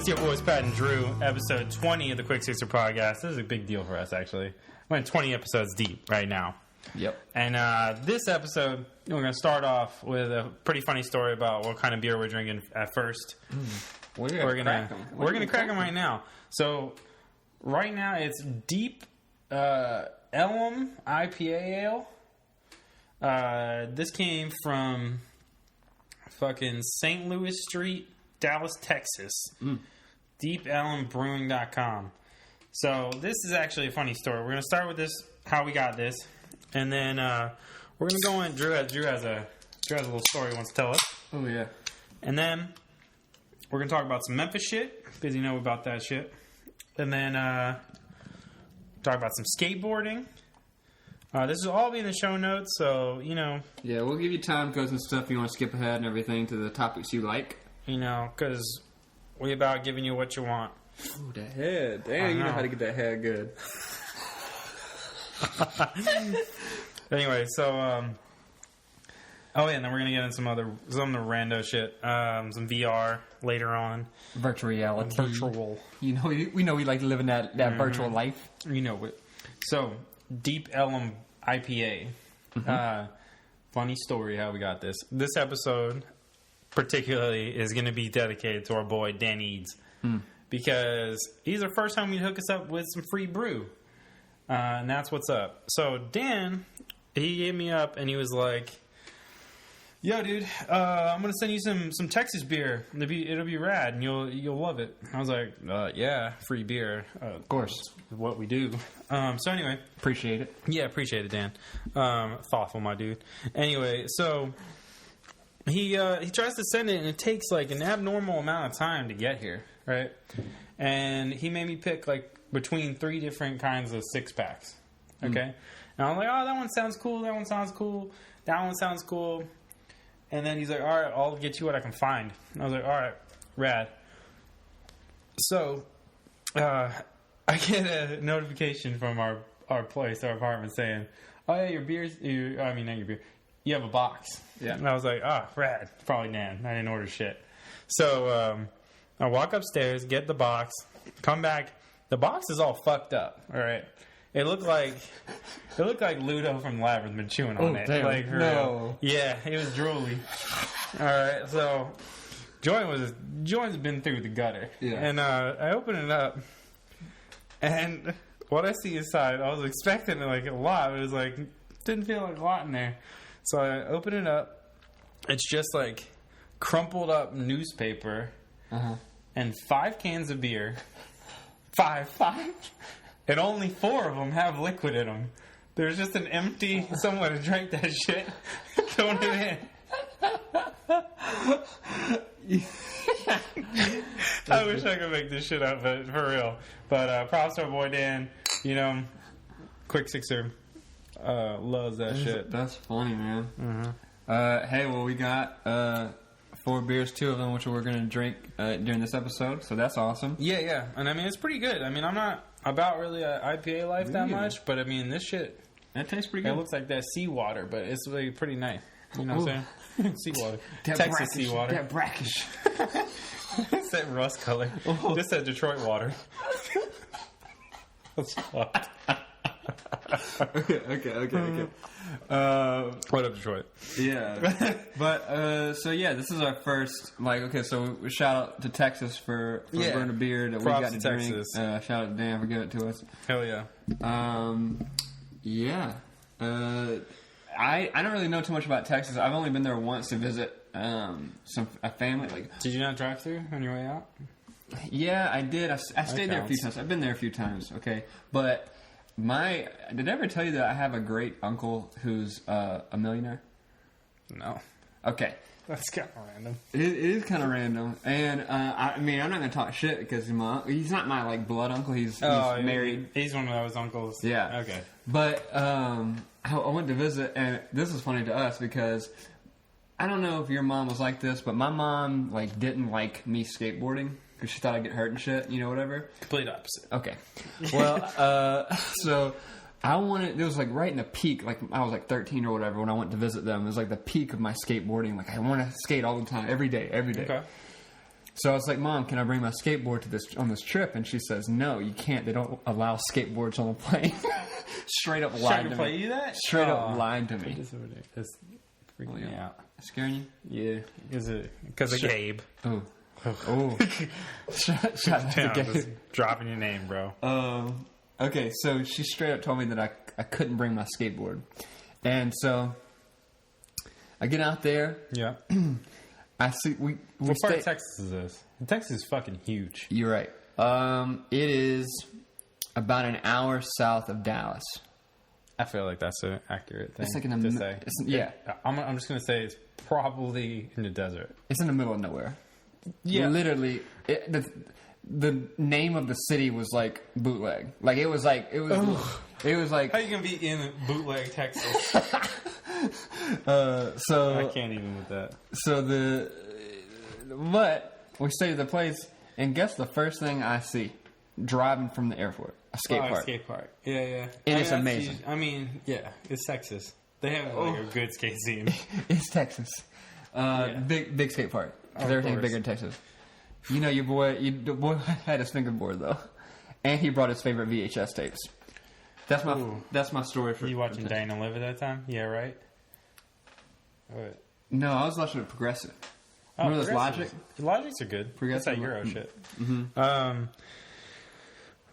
This is your boys Pat and Drew, episode 20 of the Quick Sixer podcast. This is a big deal for us, actually. We're in 20 episodes deep right now. Yep. And this episode, we're going to start off with a pretty funny story about what kind of beer we're drinking at first. We're going to crack them right now. So, right now, it's Deep Elm IPA Ale. This came from fucking St. Louis Street, Dallas, Texas. Deep.Elm.Brewing.com. So this is actually a funny story. We're going to start with this, how we got this, and then we're going to go in. Drew has a little story he wants to tell us. Oh yeah. And then we're going to talk about some Memphis shit because you know about that shit. And then talk about some skateboarding. This will all be in the show notes, so you know. Yeah, we'll give you time codes and stuff if you want to skip ahead and everything to the topics you like. You know, because we about giving you what you want. Oh, the head. Damn, you know how to get that head good. Anyway, so, oh yeah, and then we're going to get in some of the rando shit. Some VR later on. Virtual reality. Virtual. You know, we know we like to live in that virtual life. You know it. So, Deep Elm IPA. Funny story how we got this. This episode particularly is going to be dedicated to our boy Dan Eads. Because he's the first time he'd hook us up with some free brew. And that's what's up. So Dan, he gave me up and he was like, yo dude, I'm going to send you some Texas beer. It'll be rad and you'll love it. I was like, yeah, free beer. Of course. What we do. So anyway. Appreciate it. Yeah, appreciate it, Dan. Thoughtful, my dude. Anyway, so he tries to send it and it takes like an abnormal amount of time to get here, right? And he made me pick like between 3 different kinds of 6-packs. Okay? And I'm like, oh, that one sounds cool, that one sounds cool, that one sounds cool. And then he's like, all right, I'll get you what I can find. And I was like, all right, rad. So, I get a notification from our place, our apartment, saying, oh, yeah, not your beer. You have a box. Yeah. And I was like, rad. Probably Nan. I didn't order shit. So, I walk upstairs, get the box, come back. The box is all fucked up, all right? It looked like Ludo from Labyrinth been chewing on it. Damn. Like, no. Yeah, it was drooly. All right, so Join's been through the gutter. Yeah. And I open it up, and what I see inside, I was expecting like a lot. It was like, didn't feel like a lot in there. So I open it up. It's just like crumpled up newspaper and 5 cans of beer. Five. And only 4 of them have liquid in them. There's just an empty someone to drink that shit, throwing it in. I wish I could make this shit up, but for real. But props to our boy Dan. You know, Quick Sixer loves that shit. That's funny, man. Hey, well, we got 4 beers, 2 of them, which we're going to drink during this episode, so that's awesome. Yeah. And I mean, it's pretty good. I mean, I'm not about really a IPA life that much, but I mean, this shit, that tastes pretty good. It looks like that seawater, but it's really pretty nice. You know what I'm saying? Seawater. That Texas brackish, seawater. That brackish. It's that rust color. Just that Detroit water. That's fucked. Okay. What up, Detroit? Yeah. But, so yeah, this is our first, so we shout out to Texas for brewing a beer that Props we got to drink. Texas. Shout out to Dan for giving it to us. Hell yeah. Yeah. I don't really know too much about Texas. I've only been there once to visit a family. Did you not drive through on your way out? Yeah, I did. I stayed there a few times. I've been there a few times, okay? But did I ever tell you that I have a great uncle who's a millionaire? No. Okay. That's kind of random. It is kind of random. And, I'm not going to talk shit because he's not my, blood uncle. He's married. He's one of those uncles. Yeah. Okay. But, I went to visit, and this is funny to us because I don't know if your mom was like this, but my mom, didn't like me skateboarding. Because she thought I'd get hurt and shit, whatever. Complete opposite. Okay. Well, so I wanted, it was right in the peak, I was 13 or whatever when I went to visit them. It was the peak of my skateboarding. I want to skate all the time, every day. Okay. So I was like, Mom, can I bring my skateboard on this trip? And she says, no, you can't. They don't allow skateboards on the plane. Straight up lied to me. You that? Straight up lied to me. It's freaking me out. Scaring you? Yeah. Is it because of Gabe? Oh. Oh. Shout out to Gabe. Just dropping your name, bro. Okay, so she straight up told me that I couldn't bring my skateboard. And so I get out there. Yeah. I see What part of Texas is this? Texas is fucking huge. You're right. It is about an hour south of Dallas. I feel like that's an accurate thing It's like to say. Yeah. I'm just going to say it's probably in the desert. It's in the middle of nowhere. Yeah. Literally, the name of the city was like bootleg. Like it was like it was like how you gonna be in bootleg Texas? So I can't even with that. So but we stayed at the place, and guess the first thing I see driving from the airport, a skate park. A skate park. Yeah. And it's amazing. I mean, yeah, it's Texas. They have like a good skate scene. It's Texas. Big skate park. Because everything's bigger in Texas. You know, your boy had his fingerboard though, and he brought his favorite VHS tapes. That's my story for you watching Dana Live at that time. Yeah, right. What? No, I was watching Progressive. Remember those Logic? Logics are good. Progressive. That's that Euro shit. Mm-hmm.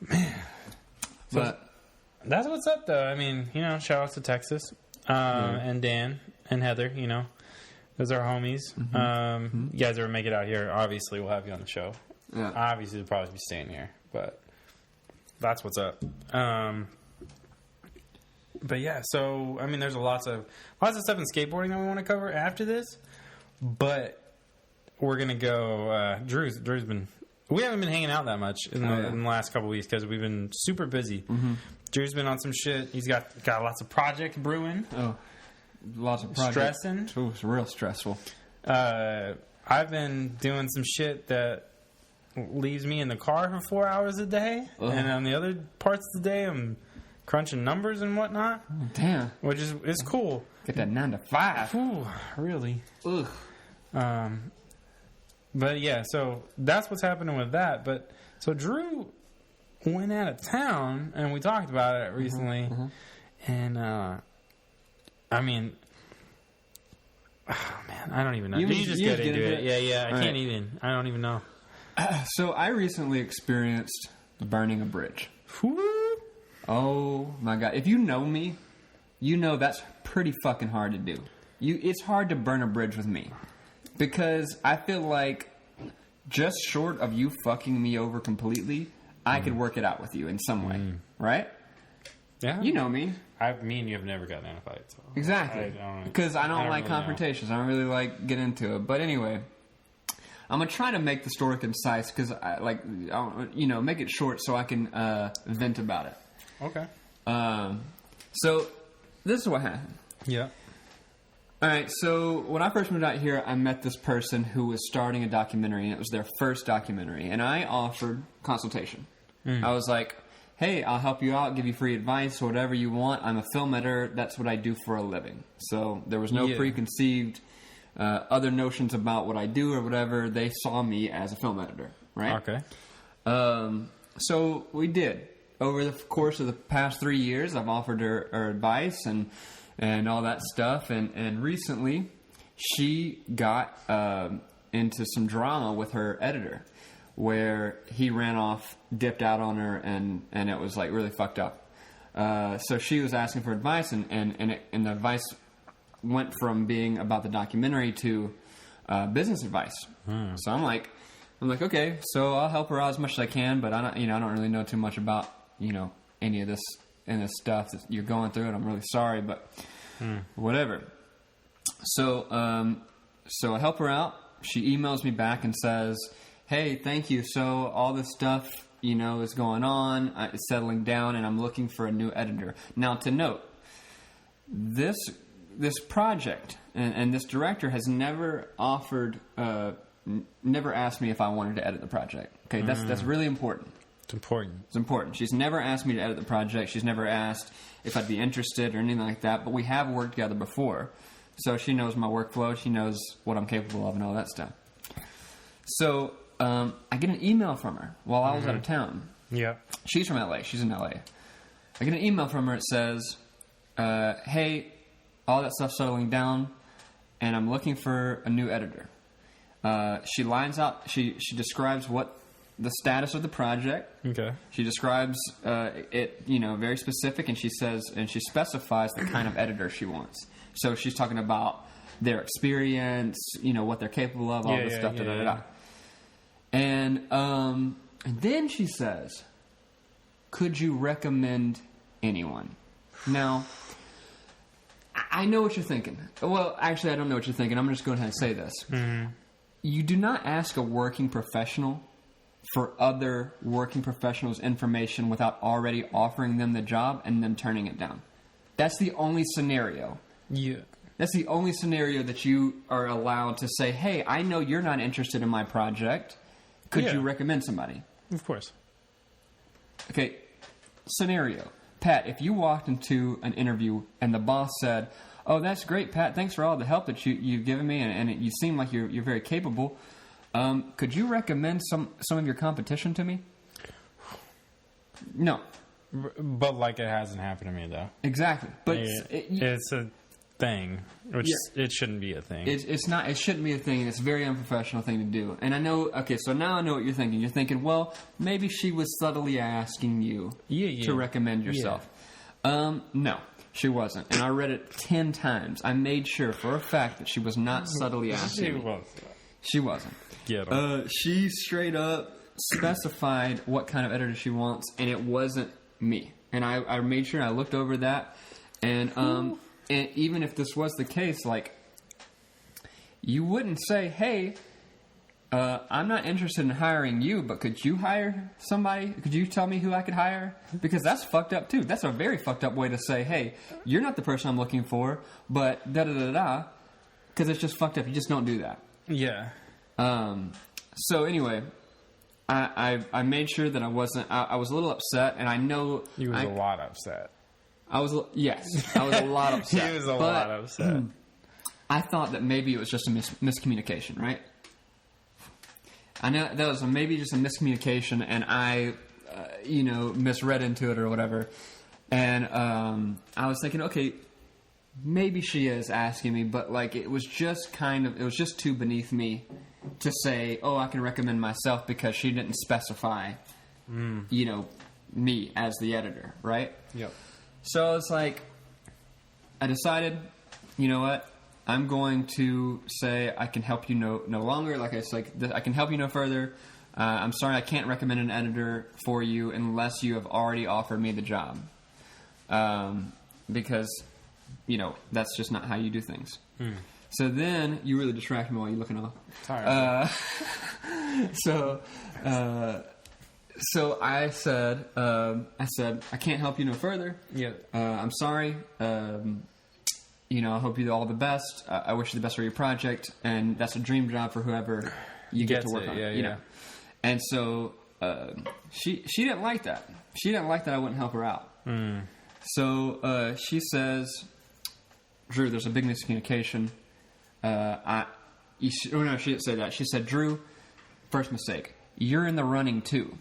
Man. But that's what's up, though. I mean, you know, shout out to Texas and Dan and Heather. You know, those are homies. You guys ever make it out here? Obviously, we'll have you on the show. Yeah. Obviously, we'll probably be staying here, but that's what's up. But yeah, so I mean, there's lots of stuff in skateboarding that we want to cover after this, but we're gonna go. Drew's been. We haven't been hanging out that much in the last couple of weeks because we've been super busy. Drew's been on some shit. He's got lots of projects brewing. Oh, lots of projects. Stressing. Oh, it's real stressful. I've been doing some shit that leaves me in the car for 4 hours a day, and on the other parts of the day, I'm crunching numbers and whatnot. Oh, damn. Which is cool. Get that 9 to 5. Ooh, really? Ugh. But yeah, so that's what's happening with that. But so Drew went out of town, and we talked about it recently. And I mean, oh man, I don't even know. You just get into it. Yeah. I can't even. I don't even know. So I recently experienced burning a bridge. Oh my god! If you know me, you know that's pretty fucking hard to do. It's hard to burn a bridge with me because I feel like just short of you fucking me over completely, I could work it out with you in some way, right? Yeah, you know me. Me and you have never gotten in a fight, so exactly. Because I don't like really confrontations. I don't really like get into it. But anyway, I'm gonna try to make the story concise because make it short so I can vent about it. Okay. So this is what happened. Yeah. All right. So when I first moved out here, I met this person who was starting a documentary, and it was their first documentary. And I offered consultation. I was like, "Hey, I'll help you out, give you free advice, whatever you want. I'm a film editor. That's what I do for a living." So there was no preconceived other notions about what I do or whatever. They saw me as a film editor, right? Okay. So we did. Over the course of the past 3 years, I've offered her advice and all that stuff. And recently, she got into some drama with her editor where he ran off, dipped out on her, and it was like really fucked up. So she was asking for advice, and the advice went from being about the documentary to business advice. So I'm like, okay, so I'll help her out as much as I can, but I don't really know too much about any of this and this stuff that you're going through, and I'm really sorry, but whatever. So I help her out. She emails me back and says, "Hey, thank you. So all this stuff, is going on. It's settling down, and I'm looking for a new editor." Now, to note, this project and this director has never offered, never asked me if I wanted to edit the project. Okay, that's really important. It's important. She's never asked me to edit the project. She's never asked if I'd be interested or anything like that. But we have worked together before. So she knows my workflow. She knows what I'm capable of and all that stuff. So I get an email from her while I was out of town. Yeah. She's from LA. She's in LA. I get an email from her. It says, hey, all that stuff's settling down, and I'm looking for a new editor. She lines out, she describes what the status of the project. Okay. She describes it, very specific, and she says, and she specifies the kind of editor she wants. So she's talking about their experience, what they're capable of, all this stuff, da-da-da-da. And then she says, could you recommend anyone? Now, I know what you're thinking. Well, actually, I don't know what you're thinking. I'm just going ahead and say this. Mm-hmm. You do not ask a working professional for other working professionals' information without already offering them the job and them turning it down. That's the only scenario. Yeah. That's the only scenario that you are allowed to say, hey, I know you're not interested in my project. Could you recommend somebody? Of course. Okay, scenario. Pat, if you walked into an interview and the boss said, oh, that's great, Pat, thanks for all the help that you've given me, and you seem like you're very capable. Could you recommend some of your competition to me? No. But, it hasn't happened to me, though. Exactly. But it's a thing, which it shouldn't be a thing. It's not. It shouldn't be a thing, and it's a very unprofessional thing to do. And I know, okay, so now I know what you're thinking. You're thinking, well, maybe she was subtly asking you to recommend yourself. No. She wasn't. And I read it 10 times. I made sure for a fact that she was not subtly asking. She wasn't. She straight up specified what kind of editor she wants, and it wasn't me. And I made sure I looked over that. And even if this was the case, you wouldn't say, hey, I'm not interested in hiring you, but could you hire somebody? Could you tell me who I could hire? Because that's fucked up, too. That's a very fucked up way to say, hey, you're not the person I'm looking for, but da-da-da-da, because it's just fucked up. You just don't do that. Yeah. So anyway, I made sure that I wasn't... I was a little upset, and I know... You was a lot upset. Yes, I was a lot upset. He was a lot upset. I thought that maybe it was just a miscommunication, right? I know that was maybe just a miscommunication, and I, misread into it or whatever. And I was thinking, okay, maybe she is asking me, but it was just too beneath me to say, oh, I can recommend myself because she didn't specify, me as the editor, right? Yep. So it's I decided, you know what? I'm going to say I can help you no longer. I can help you no further. I'm sorry, I can't recommend an editor for you unless you have already offered me the job. Because, that's just not how you do things. So then, you really distract me while you're looking off. Sorry. So I said, I can't help you no further. Yeah. I'm sorry. I hope you do all the best. I wish you the best for your project, and that's a dream job for whoever you get to work on. Yeah. And so she didn't like that. She didn't like that I wouldn't help her out. So she says, Drew, there's a big miscommunication. She didn't say that. She said, Drew, first mistake. You're in the running too.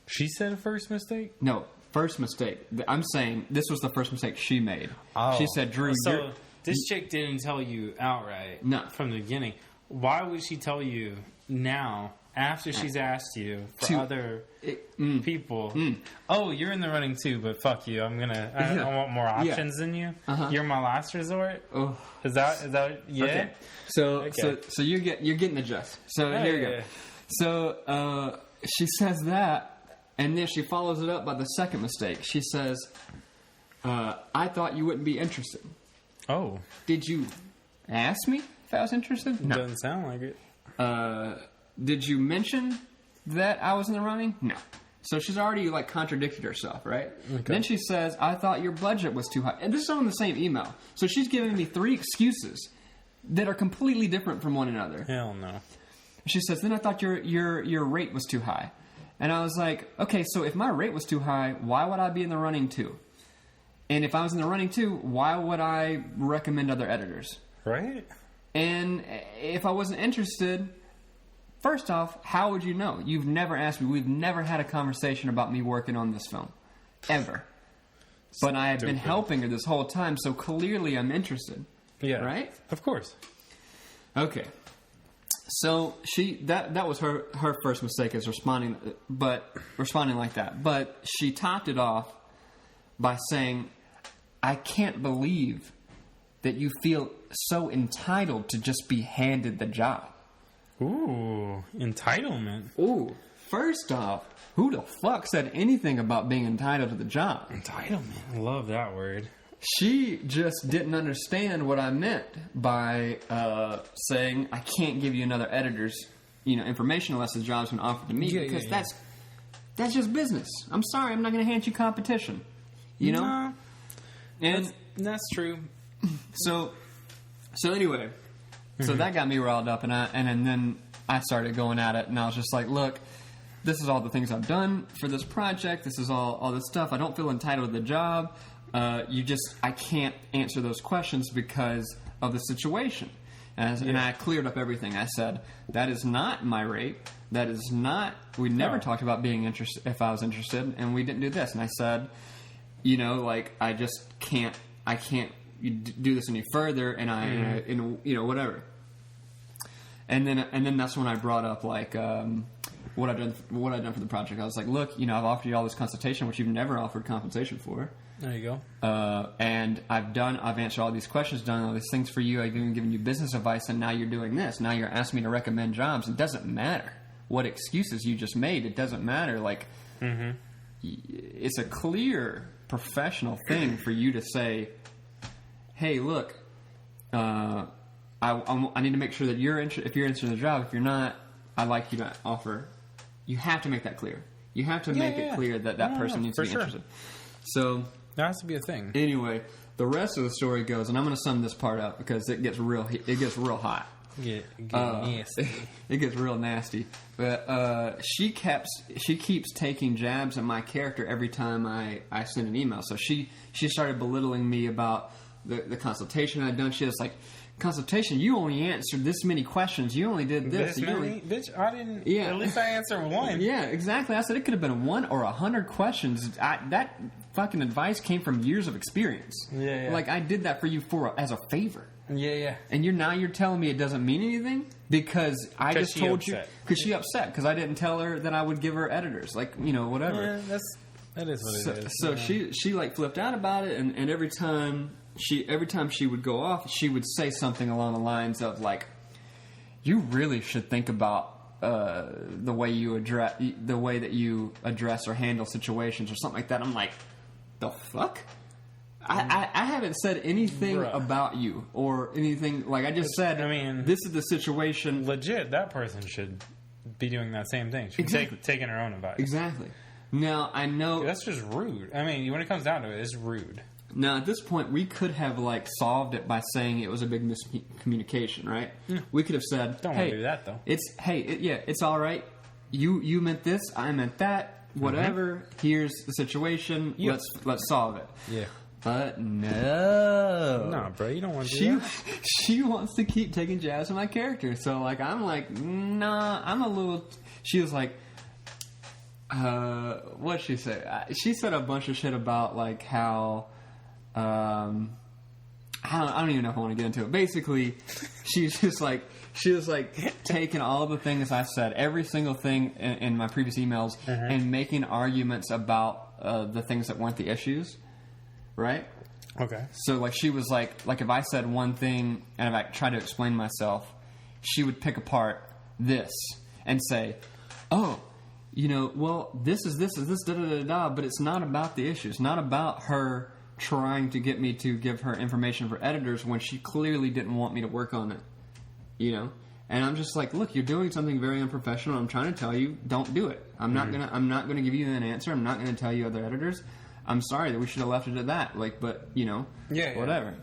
She said first mistake? No. First mistake. I'm saying this was the first mistake she made. Oh. She said, Drew, so this chick didn't tell you outright from the beginning. Why would she tell you now after she's asked you for other people? Oh, you're in the running too, but fuck you. I want more options than you. You're my last resort. Oh. Is that yeah? Okay. So you're getting the gist. So here we go. So she says that. And then she follows it up by the second mistake. She says, I thought you wouldn't be interested. Oh. Did you ask me if I was interested? No. Doesn't sound like it. Did you mention that I was in the running? No. So she's already contradicted herself, right? Okay. Then she says, I thought your budget was too high. And this is on the same email. So she's giving me 3 excuses that are completely different from one another. Hell no. She says, then I thought your rate was too high. And I was like, okay, so if my rate was too high, why would I be in the running too? And if I was in the running too, why would I recommend other editors? Right. And if I wasn't interested, First off, how would you know? You've never asked me. We've never had a conversation about me working on this film. Ever. But I have been helping her this whole time, so clearly I'm interested. Yeah. Right? Of course. Okay. So that was her first mistake, is responding like that. But she topped it off by saying, I can't believe that you feel so entitled to just be handed the job. Ooh, entitlement. Ooh, first off, who the fuck said anything about being entitled to the job? Entitlement. I love that word. She just didn't understand what I meant by saying I can't give you another editor's, information unless the job's been offered to me, because that's just business. I'm sorry, I'm not going to hand you competition. No, and that's true. So anyway, so that got me riled up, and then I started going at it, and I was just like, look, this is all the things I've done for this project. This is all this stuff. I don't feel entitled to the job. I can't answer those questions because of the situation. And I cleared up everything. I said, that is not my rate. That is not, we never talked about being interested, if I was interested, and we didn't do this. And I said, I just can't do this any further, and whatever. And then that's when I brought up, what I've done for the project. I was like, look, I've offered you all this consultation, which you've never offered compensation for. There you go. And I've answered all these questions, done all these things for you. I've even given you business advice, and now you're doing this. Now you're asking me to recommend jobs. It doesn't matter what excuses you just made. It doesn't matter. It's a clear professional thing for you to say, hey, look, I need to make sure that if you're interested in the job. If you're not, I'd like you to offer. You have to make that clear. You have to make it clear that person needs to be interested. So that has to be a thing. Anyway, the rest of the story goes, and I'm going to sum this part up because it gets real hot. Nasty. It gets real nasty. But she keeps taking jabs at my character every time I send an email. So she started belittling me about the consultation I'd done. She was like, consultation, you only answered this many questions. You only did this. Bitch, I didn't. Yeah. At least I answered one. Yeah, exactly. I said it could have been 1 or 100 questions. That fucking advice came from years of experience. Yeah. I did that for you as a favor. Yeah. And you're telling me it doesn't mean anything because I just told you because she upset because I didn't tell her that I would give her editors, whatever. Yeah, that is what it is. So she flipped out about it, and every time she would go off, she would say something along the lines of you really should think about the way that you address or handle situations or something like that. I'm like, the fuck? I haven't said anything about you or anything. I just said, this is the situation. Legit, that person should be doing that same thing. She should be taking her own advice. Exactly. Now, I know... That's just rude. When it comes down to it, it's rude. Now, at this point, we could have, solved it by saying it was a big miscommunication, right? Yeah. We could have said, Don't want to do that, though. It's all right. You meant this, I meant that, whatever. Mm-hmm. Here's the situation. Yep. Let's solve it. Yeah. But no. Nah, bro, you don't want to do that. She wants to keep taking jabs at my character. So, I'm like, nah, I'm a little... She was like... what'd she say? She said a bunch of shit about, how... I don't even know if I want to get into it. Basically, she was taking all the things I said, every single thing in my previous emails, and making arguments about the things that weren't the issues, right? Okay. So she was like if I said one thing and if I tried to explain myself, she would pick apart this and say, "Oh, well, this is this, da da da da," but it's not about the issues, not about her trying to get me to give her information for editors when she clearly didn't want me to work on it, And I'm just like, look, you're doing something very unprofessional. I'm trying to tell you, don't do it. I'm not gonna give you an answer. I'm not gonna tell you other editors. I'm sorry that we should have left it at that. Whatever.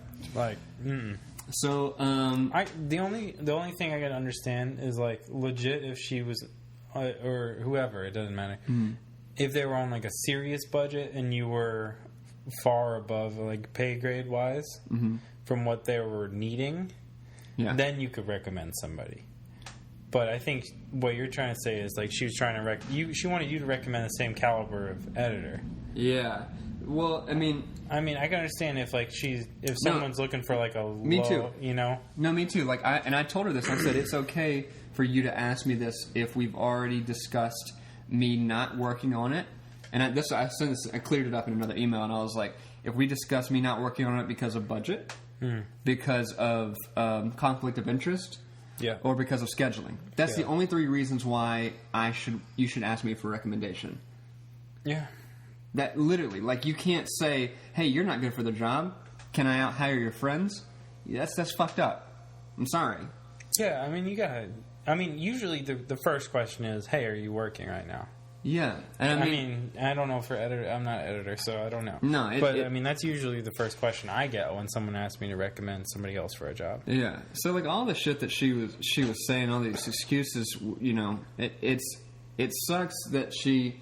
So, the only thing I can understand is legit if she was, or whoever, it doesn't matter. Mm-hmm. If they were on a serious budget and you were far above pay grade wise from what they were needing, then you could recommend somebody. But I think what you're trying to say is like she was trying to she wanted you to recommend the same caliber of editor. Yeah. Well, I mean, I can understand if like if someone's looking for like a me low, too. You know. No, me too. Like I told her this. I said it's okay for you to ask me this if we've already discussed me not working on it. And I cleared it up in another email, and I was like, if we discuss me not working on it because of budget, because of conflict of interest. Yeah. Or because of scheduling. That's the only 3 reasons why you should ask me for a recommendation. Yeah. That literally, like, you can't say, hey, you're not good for the job. Can I out-hire your friends? That's fucked up. I'm sorry. Yeah, usually the first question is, hey, are you working right now? Yeah. And I don't know for editor. I'm not an editor, so I don't know. No, that's usually the first question I get when someone asks me to recommend somebody else for a job. Yeah. So like all the shit that she was saying, all these excuses, you know, it sucks that she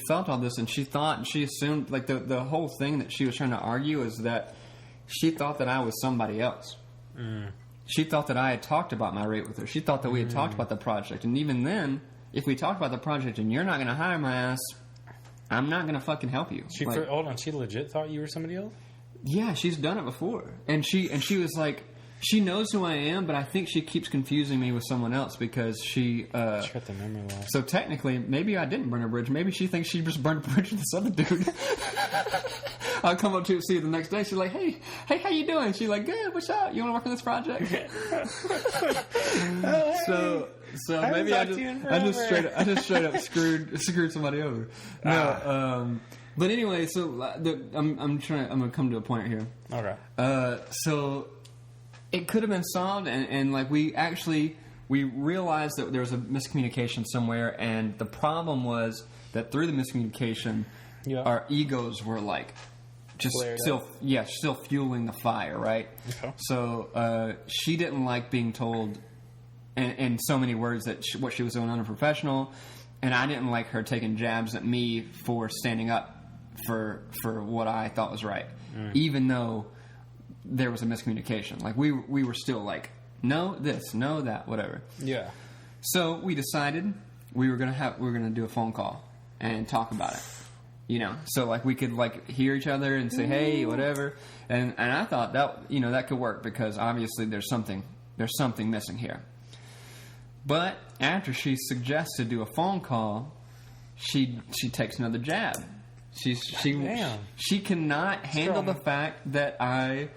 felt all this and she assumed like the whole thing that she was trying to argue is that she thought that I was somebody else. She thought that I had talked about my rate with her. She thought that we had talked about the project, and even then. If we talk about the project and you're not going to hire my ass, I'm not going to fucking help you. Hold on, she legit thought you were somebody else? Yeah, she's done it before. And she was like, she knows who I am, but I think she keeps confusing me with someone else because she got the memory loss. So technically, maybe I didn't burn a bridge. Maybe she thinks she just burned a bridge with this other dude. I'll come up to see her the next day. She's like, hey, how you doing? She's like, good, what's up? You want to work on this project? So maybe I just straight up screwed somebody over. No, but anyway, so I'm gonna come to a point here. Okay. So it could have been solved, and like we realized that there was a miscommunication somewhere, and the problem was that through the miscommunication, our egos were like just still fueling the fire, right? Okay. So she didn't like being told in so many words that what she was doing unprofessional, and I didn't like her taking jabs at me for standing up for what I thought was right, even though there was a miscommunication. Like we were still like, no this, no that, whatever. Yeah. So we decided we were gonna do a phone call and talk about it. You know, so like we could like hear each other and say, hey, whatever. And I thought that that could work because obviously there's something missing here. But after she suggests to do a phone call, she takes another jab. She cannot handle the fact that I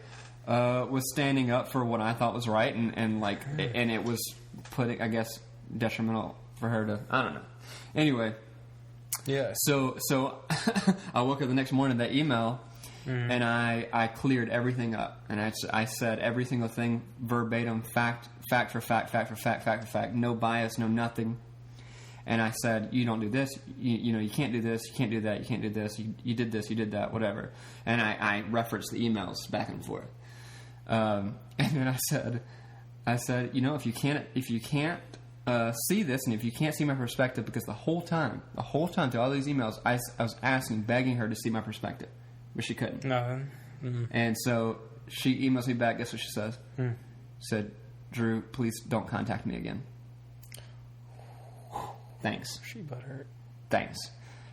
was standing up for what I thought was right, and it was putting, I guess, detrimental for her to, I don't know. Anyway, yeah. So I woke up the next morning, that email, and I cleared everything up, and I said every single thing verbatim, fact for fact, no bias, no nothing. And I said, you don't do this, you can't do this, you can't do that, you can't do this, you did this, you did that, whatever. And I referenced the emails back and forth. And then I said, if you can't see this, and if you can't see my perspective, because the whole time through all these emails, I was begging her to see my perspective, but she couldn't. Nothing. Mm-hmm. And so she emails me back. Guess what she says? Said, Drew, please don't contact me again. Thanks. She butthurt. Thanks.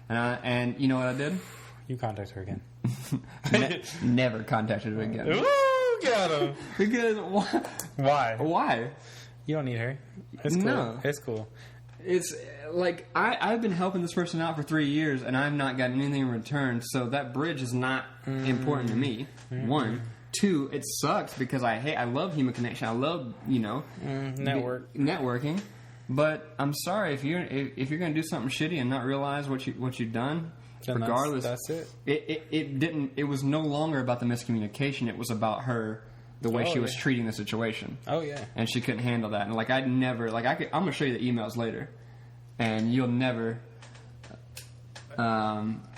And you know what I did? You contact her again. Never contacted her again. Ooh, got him. Because why? Why? You don't need her. It's cool. No. It's cool. It's like I've been helping this person out for 3 years, and I've not gotten anything in return. So that bridge is not important to me. 1, 2, it sucks because I love human connection. I love networking. But I'm sorry if you're going to do something shitty and not realize what you've done. Then regardless, that's it. It didn't. It was no longer about the miscommunication. It was about her. The way she was treating the situation. Oh, yeah. And she couldn't handle that. And, I'm going to show you the emails later. And you'll never...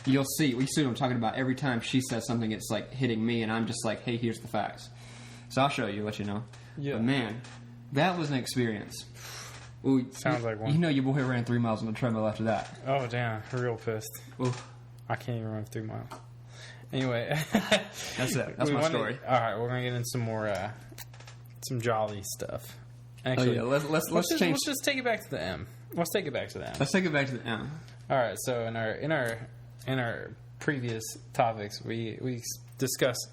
you'll see. We see what I'm talking about. Every time she says something, it's, hitting me. And I'm just like, hey, here's the facts. So I'll show you, let you know. Yeah. But, man, that was an experience. Ooh, sounds like one. You know your boy ran 3 miles on the treadmill after that. Oh, damn. Real pissed. Ooh. I can't even run 3 miles. Anyway, that's it. That's my story. All right, we're gonna get into some more, some jolly stuff. Actually, let's change. Let's just take it back to the M. Let's take it back to the M. Let's take it back to the M. All right. So in our previous topics, we discussed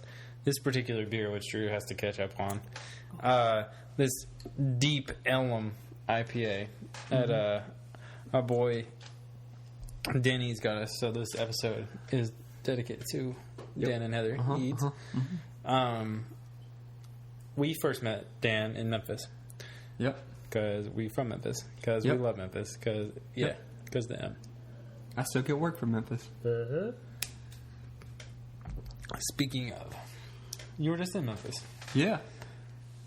this particular beer, which Drew has to catch up on. This Deep Elm IPA that our boy Danny's got us. So this episode is dedicated to Dan and Heather Eads. We first met Dan in Memphis. Yep. Because we from Memphis. Because we love Memphis. Because the M. I still get work from Memphis. Speaking of, you were just in Memphis. Yeah.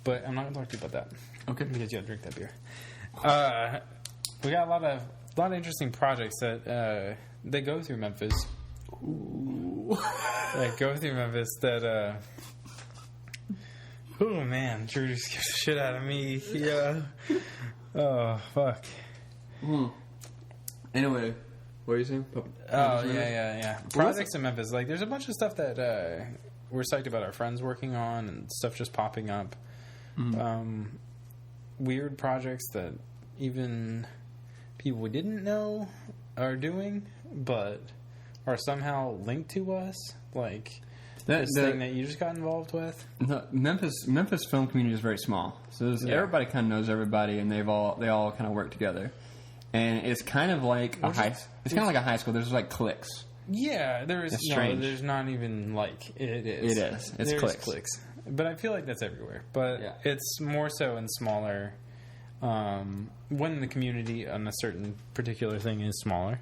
But I'm not going to talk to you about that. Okay. Because you got to drink that beer. We got a lot of interesting projects that they go through Memphis. Ooh. That go through Memphis that oh man, Drew just scared the shit out of me. Yeah. Oh fuck. Anyway, what are you saying? Yeah. Projects in Memphis. Like, there's a bunch of stuff that we're psyched about our friends working on, and stuff just popping up. Weird projects that even people we didn't know are doing, but are somehow linked to us. Like this thing that you just got involved with. The Memphis film community is very small, so everybody kind of knows everybody, and they all kind of work together. And it's kind of like a high school. There's like cliques. Yeah, there's not even like it is. It is. It's cliques. But I feel like that's everywhere. But it's more so in smaller. When the community on a certain particular thing is smaller,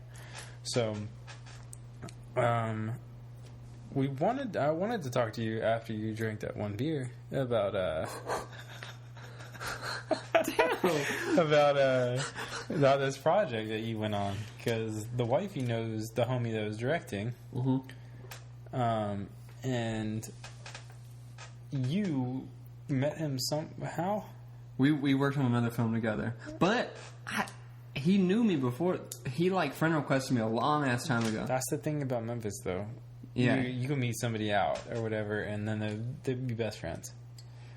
so I wanted to talk to you after you drank that one beer about about this project that you went on, because the wifey knows the homie that was directing, and you met him somehow. We worked on another film together, but he knew me before. He friend requested me a long ass time ago. That's the thing about Memphis, though. Yeah, you can meet somebody out or whatever, and then they'd be best friends.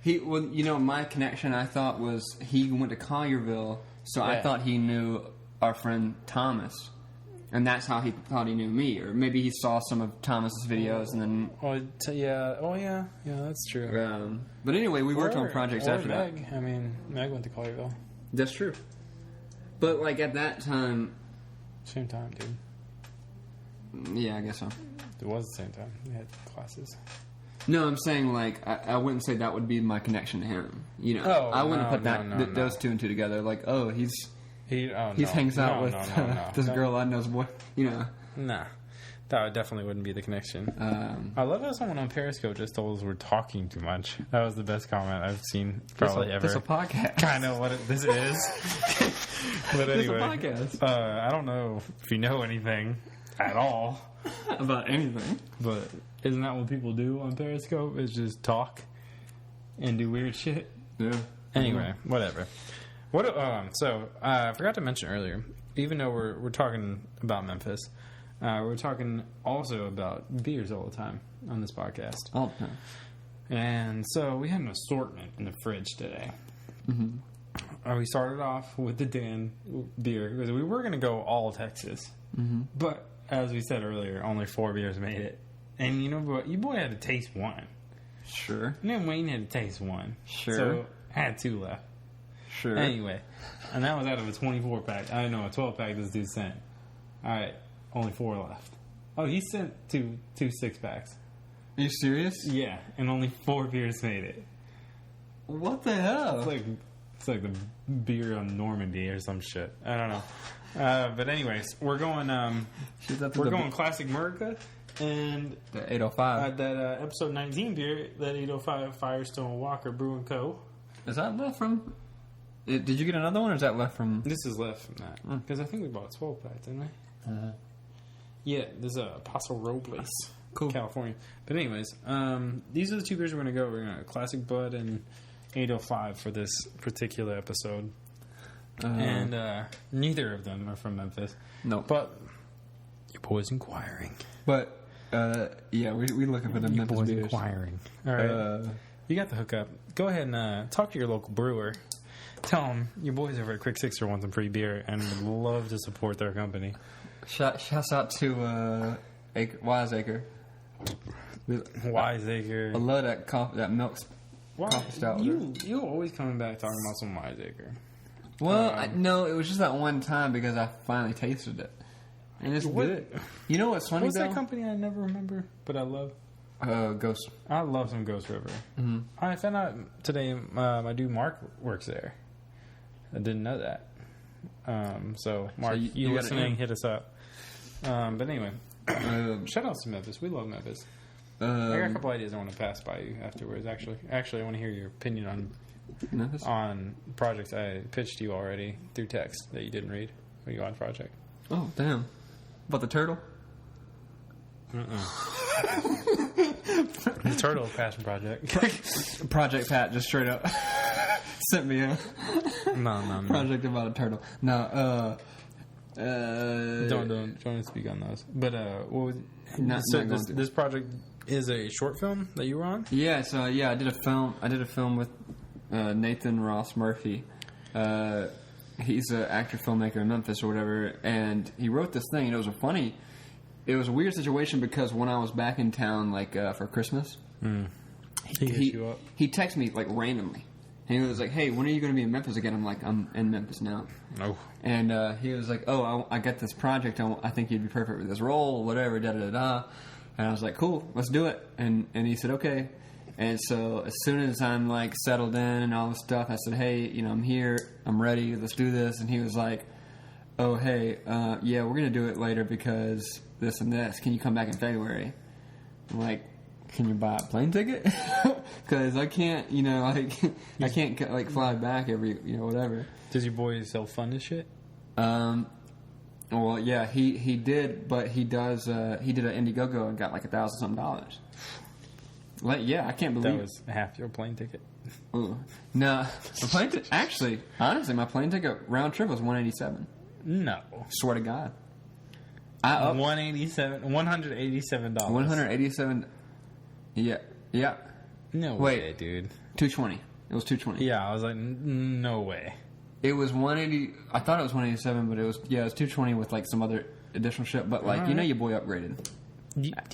My connection I thought was he went to Collierville, so I thought he knew our friend Thomas, and that's how he thought he knew me, or maybe he saw some of Thomas's videos and then. Yeah, that's true. But anyway, we worked on projects after Meg. That. I mean, Meg went to Collierville. That's true. But at that time, same time, dude. Yeah, I guess so. It was the same time. We had classes. No, I'm saying I wouldn't say that would be my connection to him. I wouldn't put those two and two together. He hangs out with this girl I know's boy. Nah, that definitely wouldn't be the connection. I love how someone on Periscope just told us we're talking too much. That was the best comment I've seen probably ever. It's a podcast. I know what this is. But anyway, it's a podcast. I don't know if you know anything at all about anything, but isn't that what people do on Periscope? Is just talk and do weird shit. Yeah. Anyway, whatever. So I forgot to mention earlier. Even though we're talking about Memphis, we're talking also about beers all the time on this podcast. All the time. And so we had an assortment in the fridge today. We started off with the Dan beer because we were going to go all Texas, but as we said earlier, only 4 beers made it. And you know what? You boy had to taste one. Sure. And then Wayne had to taste one. Sure. So I had 2 left. Sure. Anyway, and that was out of a 24 pack. I don't know, a 12 pack this dude sent. Alright, only 4 left. Oh, he sent two 6-packs. Are you serious? Yeah, and only 4 beers made it. What the hell? It's like the beer on Normandy or some shit. I don't know. But anyways, we're going going Classic America and the 805. That episode 19 beer, that 805 Firestone Walker Brewing Co. Is that left from? Did you get another one, or is that left from? This is left from that because I think we bought a 12 pack, didn't we? Yeah, this is a Paso Robles, cool, California. But anyways, these are the 2 beers we're gonna go. We're gonna Classic Bud and 805 for this particular episode. And neither of them are from Memphis. No. But your boy's inquiring. But, we looking for the your Memphis boy's beers. Inquiring. All right. You got the hookup. Go ahead and talk to your local brewer Tell them your boys over at Quick Sixer want some free beer and would love to support their company. Shouts out to Wiseacre. Wiseacre. I love that milk coffee stout. You always coming back talking about some Wiseacre. Well, no, it was just that one time because I finally tasted it. And it's good. You know what's funny, What's that company I never remember, but I love? Ghost. I love some Ghost River. Mm-hmm. I found out today my dude Mark works there. I didn't know that. So, Mark, you listening, hit us up. But anyway, shout out to Memphis. We love Memphis. I got a couple ideas I want to pass by you afterwards, actually. Actually, I want to hear your opinion on Memphis? On projects I pitched you already through text that you didn't read when you got on project. Oh, damn. About the turtle? The turtle passion project. Project Pat, just straight up. Sent me a No. project about a turtle. No, Don't speak on those. But what was this project is a short film that you were on? Yeah, so I did a film with Nathan Ross Murphy. He's an actor filmmaker in Memphis or whatever, and he wrote this thing, and it was a weird situation because when I was back in town for Christmas, he texted me randomly. And he was like, "Hey, when are you going to be in Memphis again?" I'm like, "I'm in Memphis now." Oh. And he was like, "Oh, I got this project. I think you'd be perfect for this role, whatever, da-da-da-da." And I was like, "Cool, let's do it." And he said, "Okay." And so as soon as I'm settled in and all this stuff, I said, "Hey, I'm here. I'm ready. Let's do this." And he was like, "Oh, hey, yeah, we're going to do it later because this and this. Can you come back in February?" I'm like, "Can you buy a plane ticket?" Because I can't, I can't fly back every, whatever. Does your boy self-fund this shit? Well, yeah, he did, but he does. He did an Indiegogo and got $1,000-something. Yeah, I can't believe that was half your plane ticket. Ooh. No, actually, honestly, my plane ticket round trip was $187. No, swear to God. $187. $187. Yeah. No way, dude. $220. It was $220. Yeah, I was like, no way. It was $180. I thought it was $187, but it was $220 with some other additional shit. But your boy upgraded.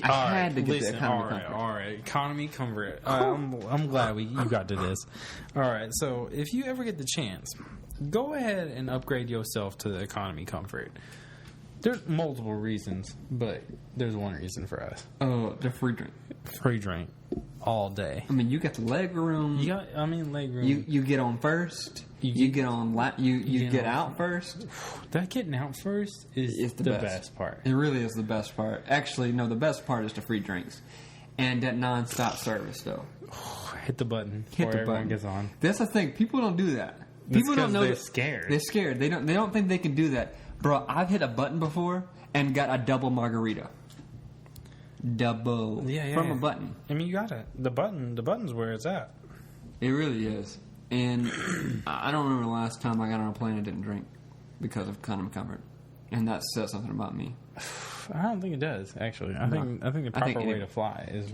I had to get the economy comfort. All right, economy comfort. I'm glad you got to this. All right, so if you ever get the chance, go ahead and upgrade yourself to the economy comfort. There's multiple reasons, but there's one reason for us. Oh, the free drink. Free drink all day. I mean, you got the leg room. Leg room. You get on first. You get on. You get out first. That getting out first is the best part. It really is the best part. Actually, no, the best part is the free drinks and that nonstop service, though. Hit the button. Hit the everyone button. Gets on. That's the thing. People don't do that. People don't know. They're scared. They're scared. They don't think they can do that, bro. I've hit a button before and got a double margarita. Double. From a button. I mean, you got it. The button's where it's at. It really is. And I don't remember the last time I got on a plane and didn't drink because of economy comfort. And that says something about me. I don't think it does, actually. I think the proper way to fly is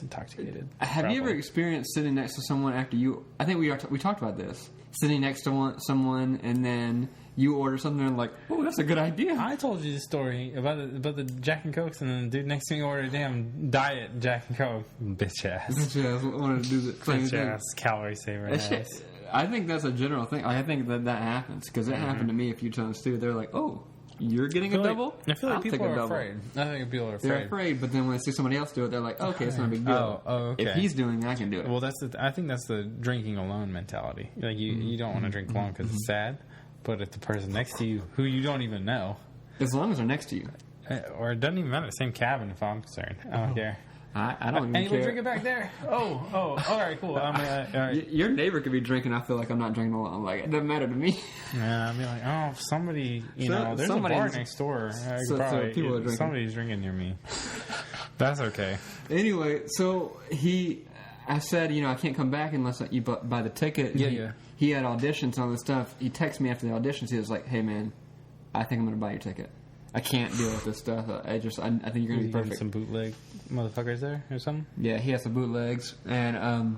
intoxicated. Have you ever experienced sitting next to someone after you... I think we talked about this. Sitting next to someone and then you order something and like, oh, that's a good idea. I told you the story about the Jack and Cokes, and then the dude next to me ordered a damn diet Jack and Coke. Bitch ass. Bitch ass wanted to do the same thing. Bitch ass, calorie saver ass. I think that's a general thing. I think that happens because it happened to me a few times too. They're like, oh, you're getting a double? I feel like people are afraid. I think people are afraid. They're afraid, but then when they see somebody else do it, they're like, okay, it's not a big deal. Oh, okay. If he's doing it, I can do it. Well, I think that's the drinking alone mentality. Like, you don't want to drink alone because it's sad, but if the person next to you, who you don't even know... As long as they're next to you. Or it doesn't even matter, same cabin if I'm concerned. I don't care. I don't even care. Anybody drink it back there? Oh, all right, cool. All right. Your neighbor could be drinking. I feel like I'm not drinking alone. Like, it doesn't matter to me. Yeah, I'd be like, oh, somebody, there's a bar next door. People are drinking. Somebody's drinking near me. That's okay. Anyway, so I said, I can't come back unless you buy the ticket. Yeah. He had auditions and all this stuff. He texted me after the auditions. He was like, hey, man, I think I'm going to buy your ticket. I can't deal with this stuff. I think you're going to be perfect. Some bootleg motherfuckers there or something? Yeah, he has some bootlegs. And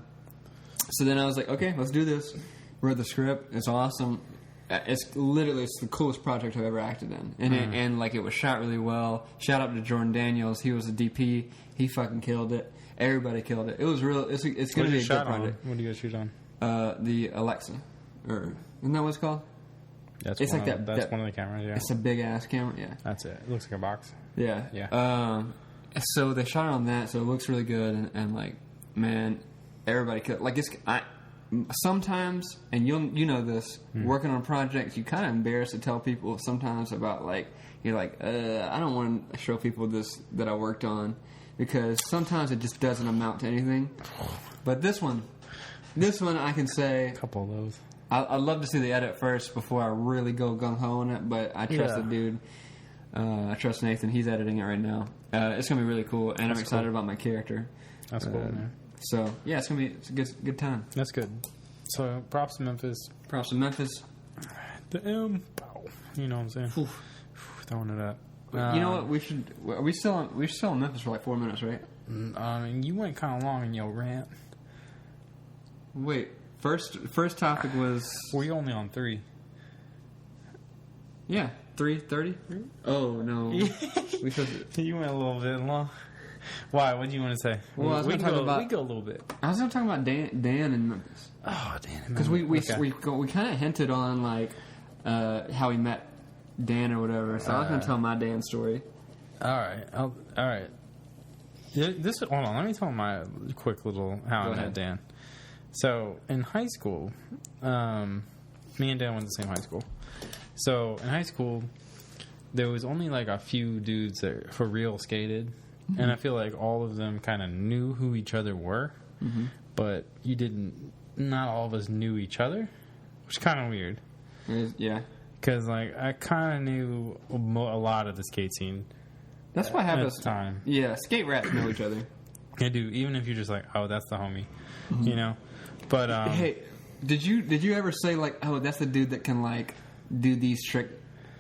so then I was like, okay, let's do this. wrote the script. It's awesome. It's the coolest project I've ever acted in, and like it was shot really well. Shout out to Jordan Daniels. He was the DP. He fucking killed it. Everybody killed it. It was real. It's going to be a good project. What do you guys shoot on? The Alexa, or isn't that what it's called? That's it's like that. That's one of the cameras. Yeah, it's a big ass camera. Yeah, that's it. It looks like a box. Yeah, yeah. So they shot it on that, so it looks really good, and like, man, everybody killed. Like sometimes, and you know this, working on projects, you kind of embarrassed to tell people sometimes about like you're like, I don't want to show people this that I worked on because sometimes it just doesn't amount to anything. But this one I can say a couple of those. I'd love to see the edit first before I really go gung ho on it, but I trust the dude. I trust Nathan. He's editing it right now. It's gonna be really cool, and I'm excited about my character. That's cool, man. So yeah, it's a good time. That's good. So props to Memphis. Props to Memphis. The M. You know what I'm saying? Throwing it up. You know what? We're still in Memphis for like 4 minutes, right? I mean, you went kind of long in your rant. Wait, first topic was. Were you only on 3? Yeah, 3:30. Oh no, you went a little bit long. Why? What do you want to say? Well, we go a little bit. I was going to talk about Dan in Memphis. Oh, Dan, because we kind of hinted on like how we met Dan or whatever. So I was going to tell my Dan story. All right, all right. Hold on. Let me tell my quick little how I met Dan. So in high school, me and Dan went to the same high school. So in high school, there was only like a few dudes that for real skated, and I feel like all of them kind of knew who each other were, but you didn't. Not all of us knew each other, which is kind of weird. Yeah, because like I kind of knew a lot of the skate scene. That's what happens. At the time. Yeah, skate rats know each other. They do, even if you're just like, oh, that's the homie, you know. But hey, did you ever say like, oh, that's the dude that can like do these trick?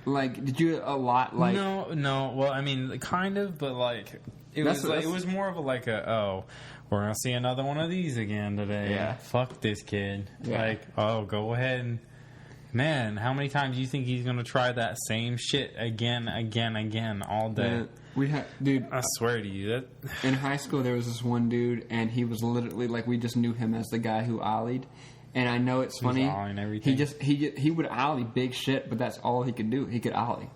Like, did you a lot like? No. Well, I mean, kind of, but like it was more of a like we're gonna see another one of these again today. Yeah. Fuck this kid. Yeah. Like, oh, go ahead and. Man, how many times do you think he's gonna try that same shit again, all day? Dude. I swear to you, that in high school there was this one dude, and he was literally like we just knew him as the guy who ollied. And I know it's funny. He would ollie big shit, but that's all he could do. He could ollie.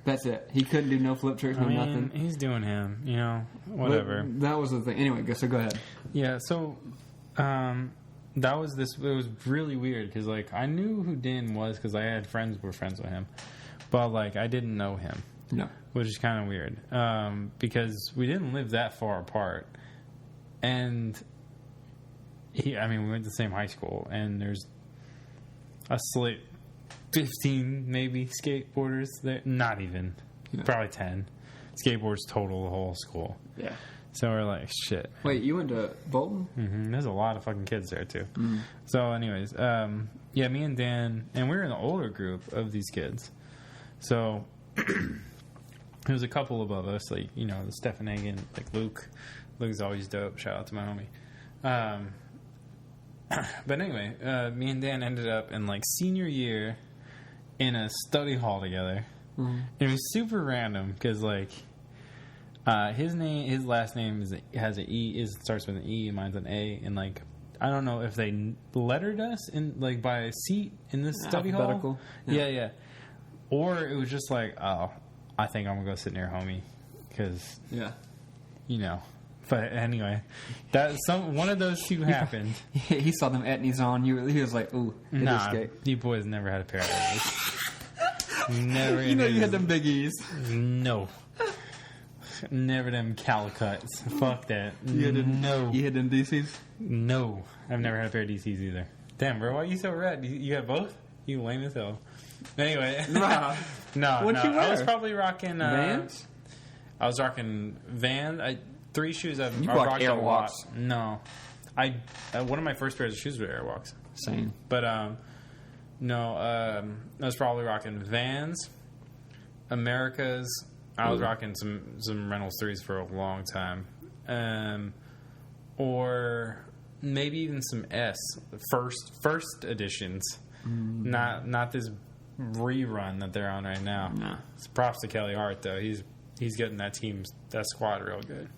That's it. He couldn't do no flip tricks, nothing. He's doing him, you know, whatever. But that was the thing. Anyway, so go ahead. Yeah. So. It was really weird because, like, I knew who Dan was because I had friends who were friends with him. But, like, I didn't know him. No. Which is kind of weird. Because we didn't live that far apart. And, we went to the same high school. And there's a 15, maybe, skateboarders there. Not even. Yeah. Probably 10. Skateboards total the whole school. Yeah. So we're like, shit. Wait, you went to Bolton? Mm-hmm. There's a lot of fucking kids there, too. Mm. So anyways, me and Dan, and we were in the older group of these kids. So there was a couple above us, like, you know, the Stefan Hagen, like Luke. Luke's always dope. Shout out to my homie. But anyway, me and Dan ended up in, like, senior year in a study hall together. Mm. It was super random because, like... his last name has an E. Starts with an E. Mine's an A. And like, I don't know if they lettered us in like by a seat in this study hall. Yeah. Or it was just like, oh, I think I'm gonna go sit near homie because you know. But anyway, one of those two happened. He saw them etnies on you. He was like, ooh, nah, you boys never had a pair of those. Never. You know, you had them biggies. No. Never them Calicuts. Fuck that. You had them DCs? No. I've never had a pair of DCs either. Damn, bro, why are you so red? You have both? You lame as hell. Anyway. Wow. No. What'd you wear? I was probably rocking... Vans? I was rocking Vans. 3 shoes I've rocked a lot. Airwalks. No. One of my first pairs of shoes were Airwalks. Same. But, I was probably rocking Vans, Americas... I was rocking some Reynolds 3s for a long time. maybe even some first editions. Not this rerun that they're on right now. No. Props to Kelly Hart though. He's getting that squad real good.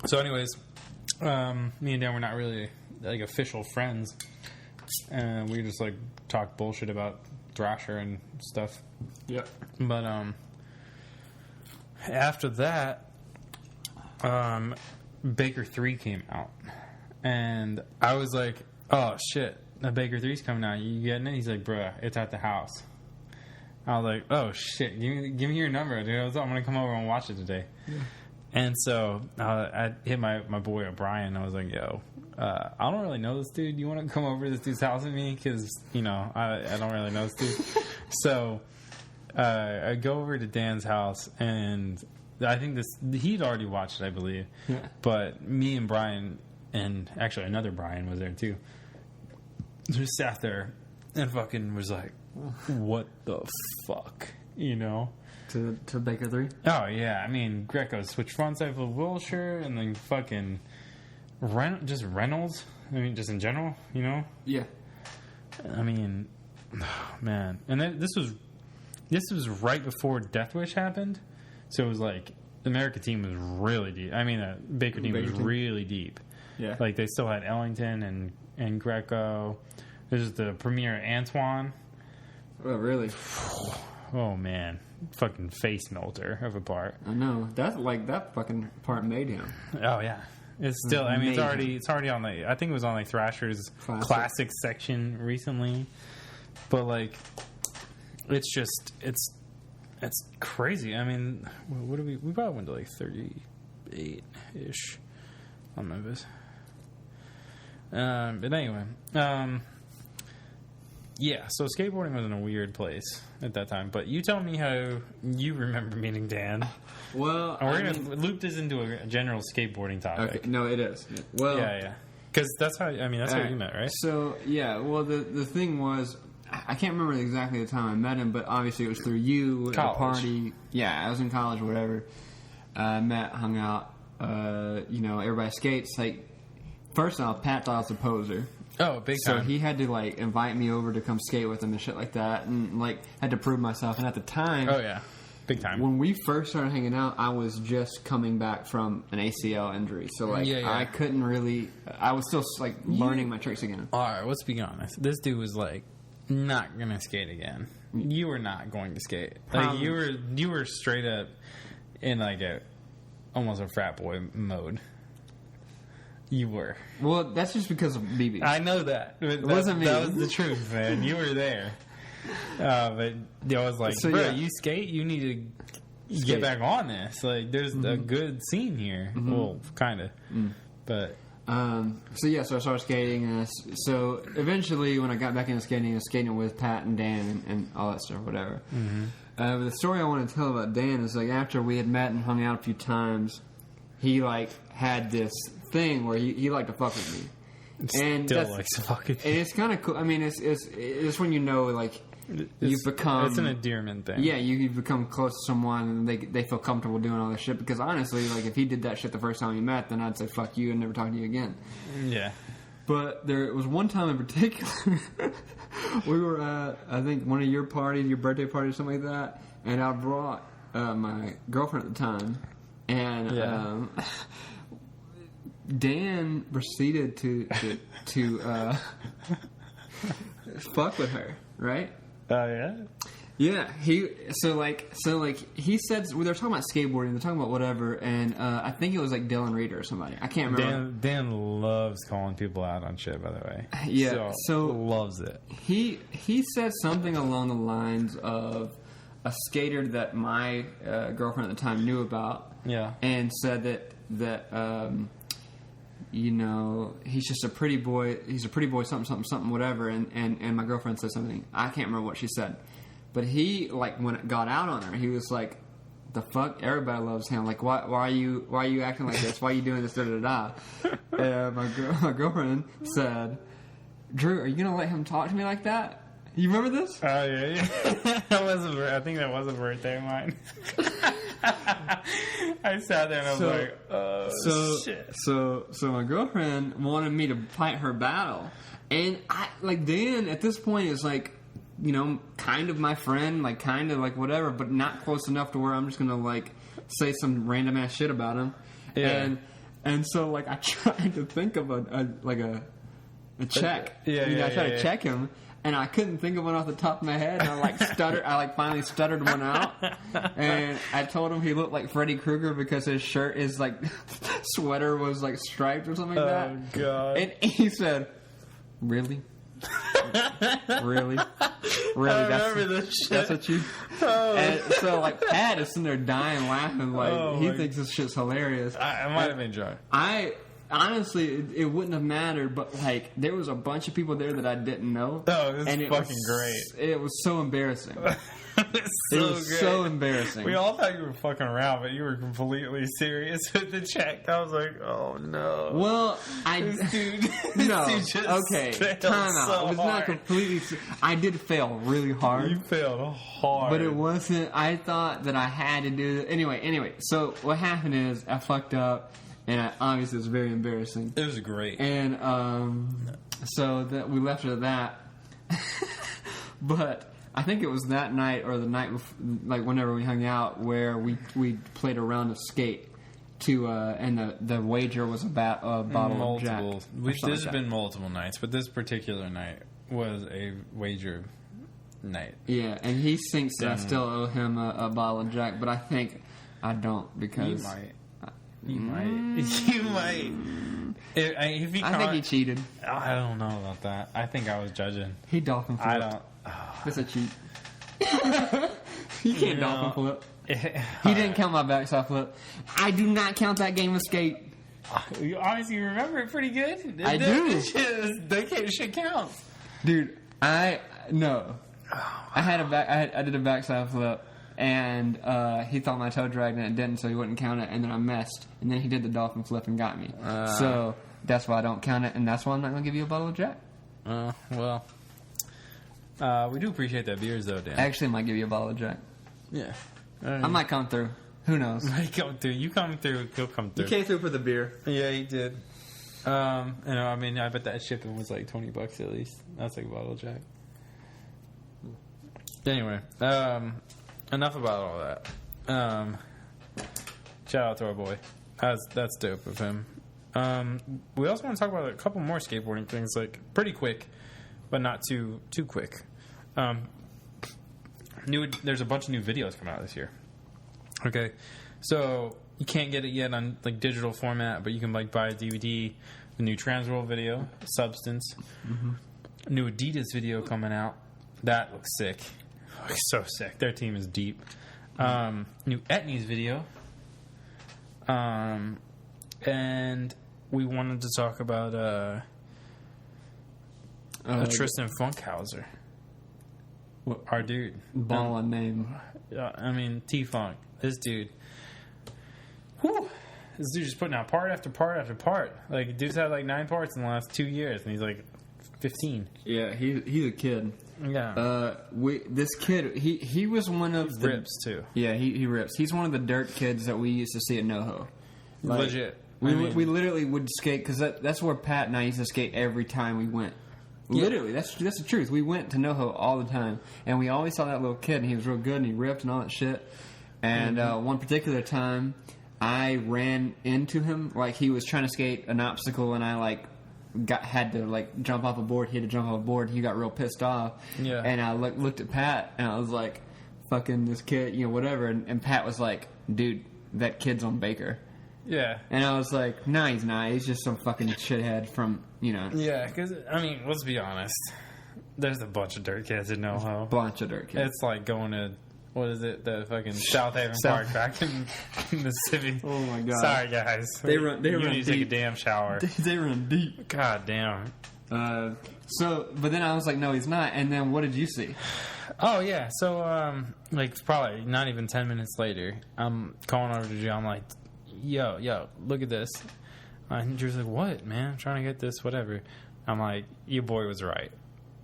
So, anyways, me and Dan were not really like official friends, and we just like talk bullshit about Thrasher and stuff. Yep. But after that, Baker 3 came out, and I was like, "Oh shit, the Baker 3's coming out. You getting it?" He's like, "Bruh, it's at the house." I was like, "Oh shit, give me your number, dude. I'm gonna come over and watch it today." Yeah. And so I hit my boy O'Brien. I was like, "Yo, I don't really know this dude. You want to come over to this dude's house with me? Because I don't really know this dude." So I go over to Dan's house, and I think he'd already watched it, I believe. Yeah. But me and Brian, and actually another Brian was there too, just sat there and fucking was like, "What the fuck?" To Baker 3? Oh, yeah. I mean, Greco switch front side with Wilshire, and then fucking just Reynolds. I mean, just in general, Yeah. I mean, man. And then this was right before Death Wish happened, so it was like the America team was really deep. I mean, the Baker team was really deep. Yeah. Like they still had Ellington and Greco. There's the premier Antoine. Oh, really? Oh man, fucking face melter of a part. I know that fucking part made him. Oh yeah, it's still. I mean, it's already on the. I think it was on like Thrasher's classic section recently, but like, it's crazy. I mean, what do we probably went to like 38-ish on Memphis. But anyway, yeah, so skateboarding was in a weird place at that time. But you tell me how you remember meeting Dan. Well, and we're going to loop this into a general skateboarding topic. Okay. No, it is. Well, yeah. Because that's how you met, right? So, yeah, well, the thing was, I can't remember exactly the time I met him, but obviously it was through you at a party. Yeah, I was in college or whatever. Met, hung out, everybody skates. Like, first off, Pat thought I was a poser. Oh, big time. So he had to, like, invite me over to come skate with him and shit like that, and, like, had to prove myself. And at the time... Oh, yeah. Big time. When we first started hanging out, I was just coming back from an ACL injury. So, like, I couldn't really... I was still, like, learning my tricks again. All right, let's be honest. This dude was, like, not going to skate again. You were not going to skate. Like, you were straight up in, like, almost a frat boy mode. You were. Well, that's just because of BB. I know that. It wasn't me. That was the truth, man. You were there. But I was like, bro, you skate? You need to get back on this. Like, there's a good scene here. Well, kind of. But... So I started skating. And so eventually, when I got back into skating, I was skating with Pat and Dan and all that stuff, whatever. But the story I want to tell about Dan is, like, after we had met and hung out a few times, he, like, had this thing where he liked to fuck with me. And still likes to fuck with you. And it's kind of cool. I mean, it's when you know, like, you've become... It's an endearment thing. Yeah, you've become close to someone and they feel comfortable doing all this shit. Because honestly, like, if he did that shit the first time we met, then I'd say fuck you and never talk to you again. Yeah. But there was one time in particular, we were at, I think, one of your parties, your birthday party or something like that, and I brought my girlfriend at the time, and Dan proceeded to fuck with her, right? Oh, yeah? Yeah, he said they were talking about skateboarding, they're talking about whatever, and I think it was like Dylan Reeder or somebody. I can't remember. Dan loves calling people out on shit, by the way. Yeah, so loves it. He said something along the lines of a skater that my girlfriend at the time knew about. Yeah, and said that he's just a pretty boy. He's a pretty boy, something, whatever. And my girlfriend said something. I can't remember what she said. But he, like, when it got out on her, he was like, "The fuck, everybody loves him. Like, why are you acting like this? Why are you doing this? Da da da." And my girlfriend said, "Drew, are you gonna let him talk to me like that?" You remember this? Oh yeah. I think that was a birthday of mine. I sat there and I was like, oh shit. So my girlfriend wanted me to fight her battle, and I like Dan at this point is like, you know, kind of my friend, like kind of like whatever, but not close enough to where I'm just gonna like say some random ass shit about him. Yeah. And so like I tried to think of a check. I tried to check him. And I couldn't think of one off the top of my head. And I like stuttered. I like finally stuttered one out. And I told him he looked like Freddy Krueger because his shirt, his like sweater was like striped or something like that. Oh god! And he said, "Really, really." I remember this shit. That's what you. Oh. And so like Pat is sitting there dying laughing like he thinks this shit's hilarious. I might have been drunk. Honestly, it wouldn't have mattered, but like there was a bunch of people there that I didn't know. Oh, this is fucking great. It was so embarrassing. It was great. So embarrassing. We all thought you were fucking around, but you were completely serious with the check. I was like, oh no. Well, this dude just okay. Time out. So it was hard. not completely. I did fail really hard. You failed hard, but it wasn't. I thought that I had to do it anyway. So what happened is I fucked up. And obviously, it was very embarrassing. It was great. And so that we left it at that. But I think it was that night or the night before, like whenever we hung out, where we played a round of skate. And the wager was a bottle of Jack. This has been multiple nights, but this particular night was a wager night. Yeah, and he thinks that I still owe him a bottle of Jack, but I think I don't because... You might. If I think he cheated. I don't know about that. I think I was judging. He dolphin flipped. I don't. That's a cheat. He can't dolphin flip. He didn't count my backside flip. I do not count that game of skate. You obviously remember it pretty good. I do. Shit counts. Dude, no. I did a backside flip. And he thought my toe dragged and it didn't, so he wouldn't count it. And then I messed. And then he did the dolphin flip and got me. So that's why I don't count it, and that's why I'm not going to give you a bottle of Jack. Well, we do appreciate that beers, though, Dan. I actually might give you a bottle of Jack. Yeah. I might come through. Who knows? Might come through. You come through, he'll come through. You came through for the beer. Yeah, he did. I mean, I bet that shipping was like $20 at least. That's like a bottle of Jack. Anyway, enough about all that. Shout out to our boy. That's dope of him. We also want to talk about a couple more skateboarding things, like pretty quick, but not too quick. There's a bunch of new videos coming out this year. Okay, so you can't get it yet on like digital format, but you can like buy a DVD. The new Transworld video, Substance. Mm-hmm. New Adidas video coming out. That looks sick. So sick. Their team is deep. New Etnies video. And we wanted to talk about Tristan Funkhauser. Our dude. Ballin' name. I mean, T-Funk. This dude. Whew. This dude just putting out part after part after part. Like, dude's had like 9 parts in the last 2 years, and he's like 15. Yeah, he's a kid. Yeah. This kid, he was one of the... rips, too. Yeah, he rips. He's one of the dirt kids that we used to see at NoHo. Like, legit. We literally would skate, because that's where Pat and I used to skate every time we went. Yeah. Literally, that's the truth. We went to NoHo all the time, and we always saw that little kid, and he was real good, and he ripped and all that shit. And one particular time, I ran into him, like he was trying to skate an obstacle, and I had to jump off a board. He had to jump off a board. He got real pissed off. Yeah. And I looked at Pat, and I was like, "Fucking this kid, whatever." And Pat was like, "Dude, that kid's on Baker." Yeah. And I was like, "Nah, he's not. He's just some fucking shithead from Yeah, because I mean, let's be honest. There's a bunch of dirt kids in NoHo. Bunch of dirt kids. It's like going to. What is it? The fucking South Haven Park back in Mississippi. Oh my god! Sorry guys. They run need to deep. Take a damn shower. They run deep. God damn. But then I was like, no, he's not. And then what did you see? Oh yeah. So probably not even 10 minutes later, I'm calling over to Joe. I'm like, yo, look at this. And Drew's like, what, man? I'm trying to get this, whatever. I'm like, your boy was right.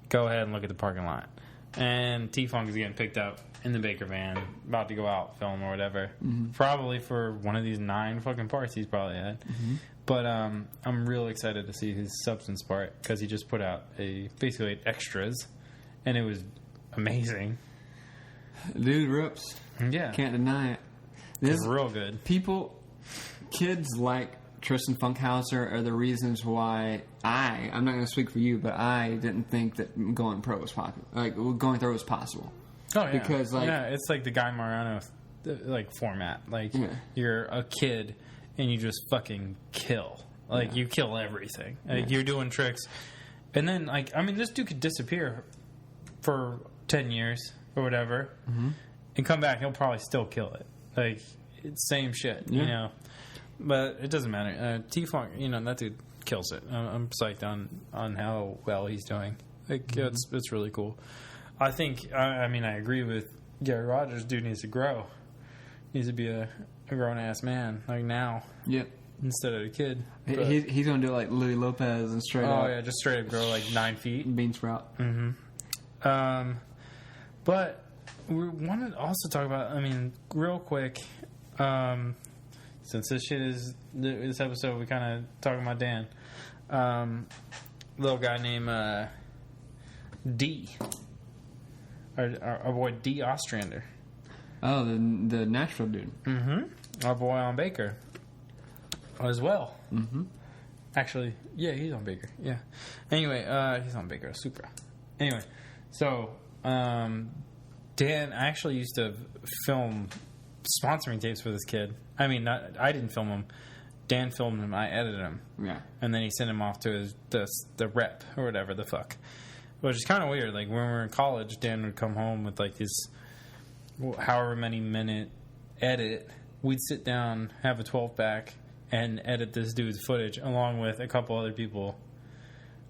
go ahead and look at the parking lot. And T-Funk is getting picked up in the Baker van, about to go out, film or whatever. Probably for one of these 9 fucking parts he's probably had. But I'm real excited to see his Substance part, because he just put out basically extras, and it was amazing. Dude rips. Yeah. Can't deny it. It's real good. Kids like Tristan Funkhauser are the reasons why I'm not going to speak for you, but I didn't think that going pro was popular. Like, going through was possible. Oh, yeah. Because, like... Yeah, it's like the Guy Mariano, like, format. Like, you're a kid, and you just fucking kill. Like, you kill everything. Like, you're doing tricks. And then, like, I mean, this dude could disappear for 10 years or whatever, and come back, he'll probably still kill it. Like, it's same shit, you know? But it doesn't matter. T-Funk, you know, that dude kills it. I'm psyched on how well he's doing. Like, it's really cool. I think, I mean, I agree with Gary Rogers. Dude needs to grow. Needs to be a grown-ass man, like now. Yep. Instead of a kid. He's going to do like Louis Lopez and straight up. Oh, yeah, just straight up grow like 9 feet. Bean sprout. But we wanted to also talk about, I mean, real quick, since this shit is, this episode, we kind of talking about Dan. Little guy named D. Our boy D. Ostrander. Oh, the natural dude. Our boy on Baker as well. Actually, yeah, he's on Baker. Yeah. Anyway, he's on Baker Supra. Anyway, so Dan actually used to film sponsoring tapes for this kid. I mean, I didn't film him. Dan filmed him. I edited him. Yeah. And then he sent him off to the rep or whatever the fuck. Which is kind of weird. Like, when we were in college, Dan would come home with, like, his however many minute edit. We'd sit down, have a 12-pack, and edit this dude's footage, along with a couple other people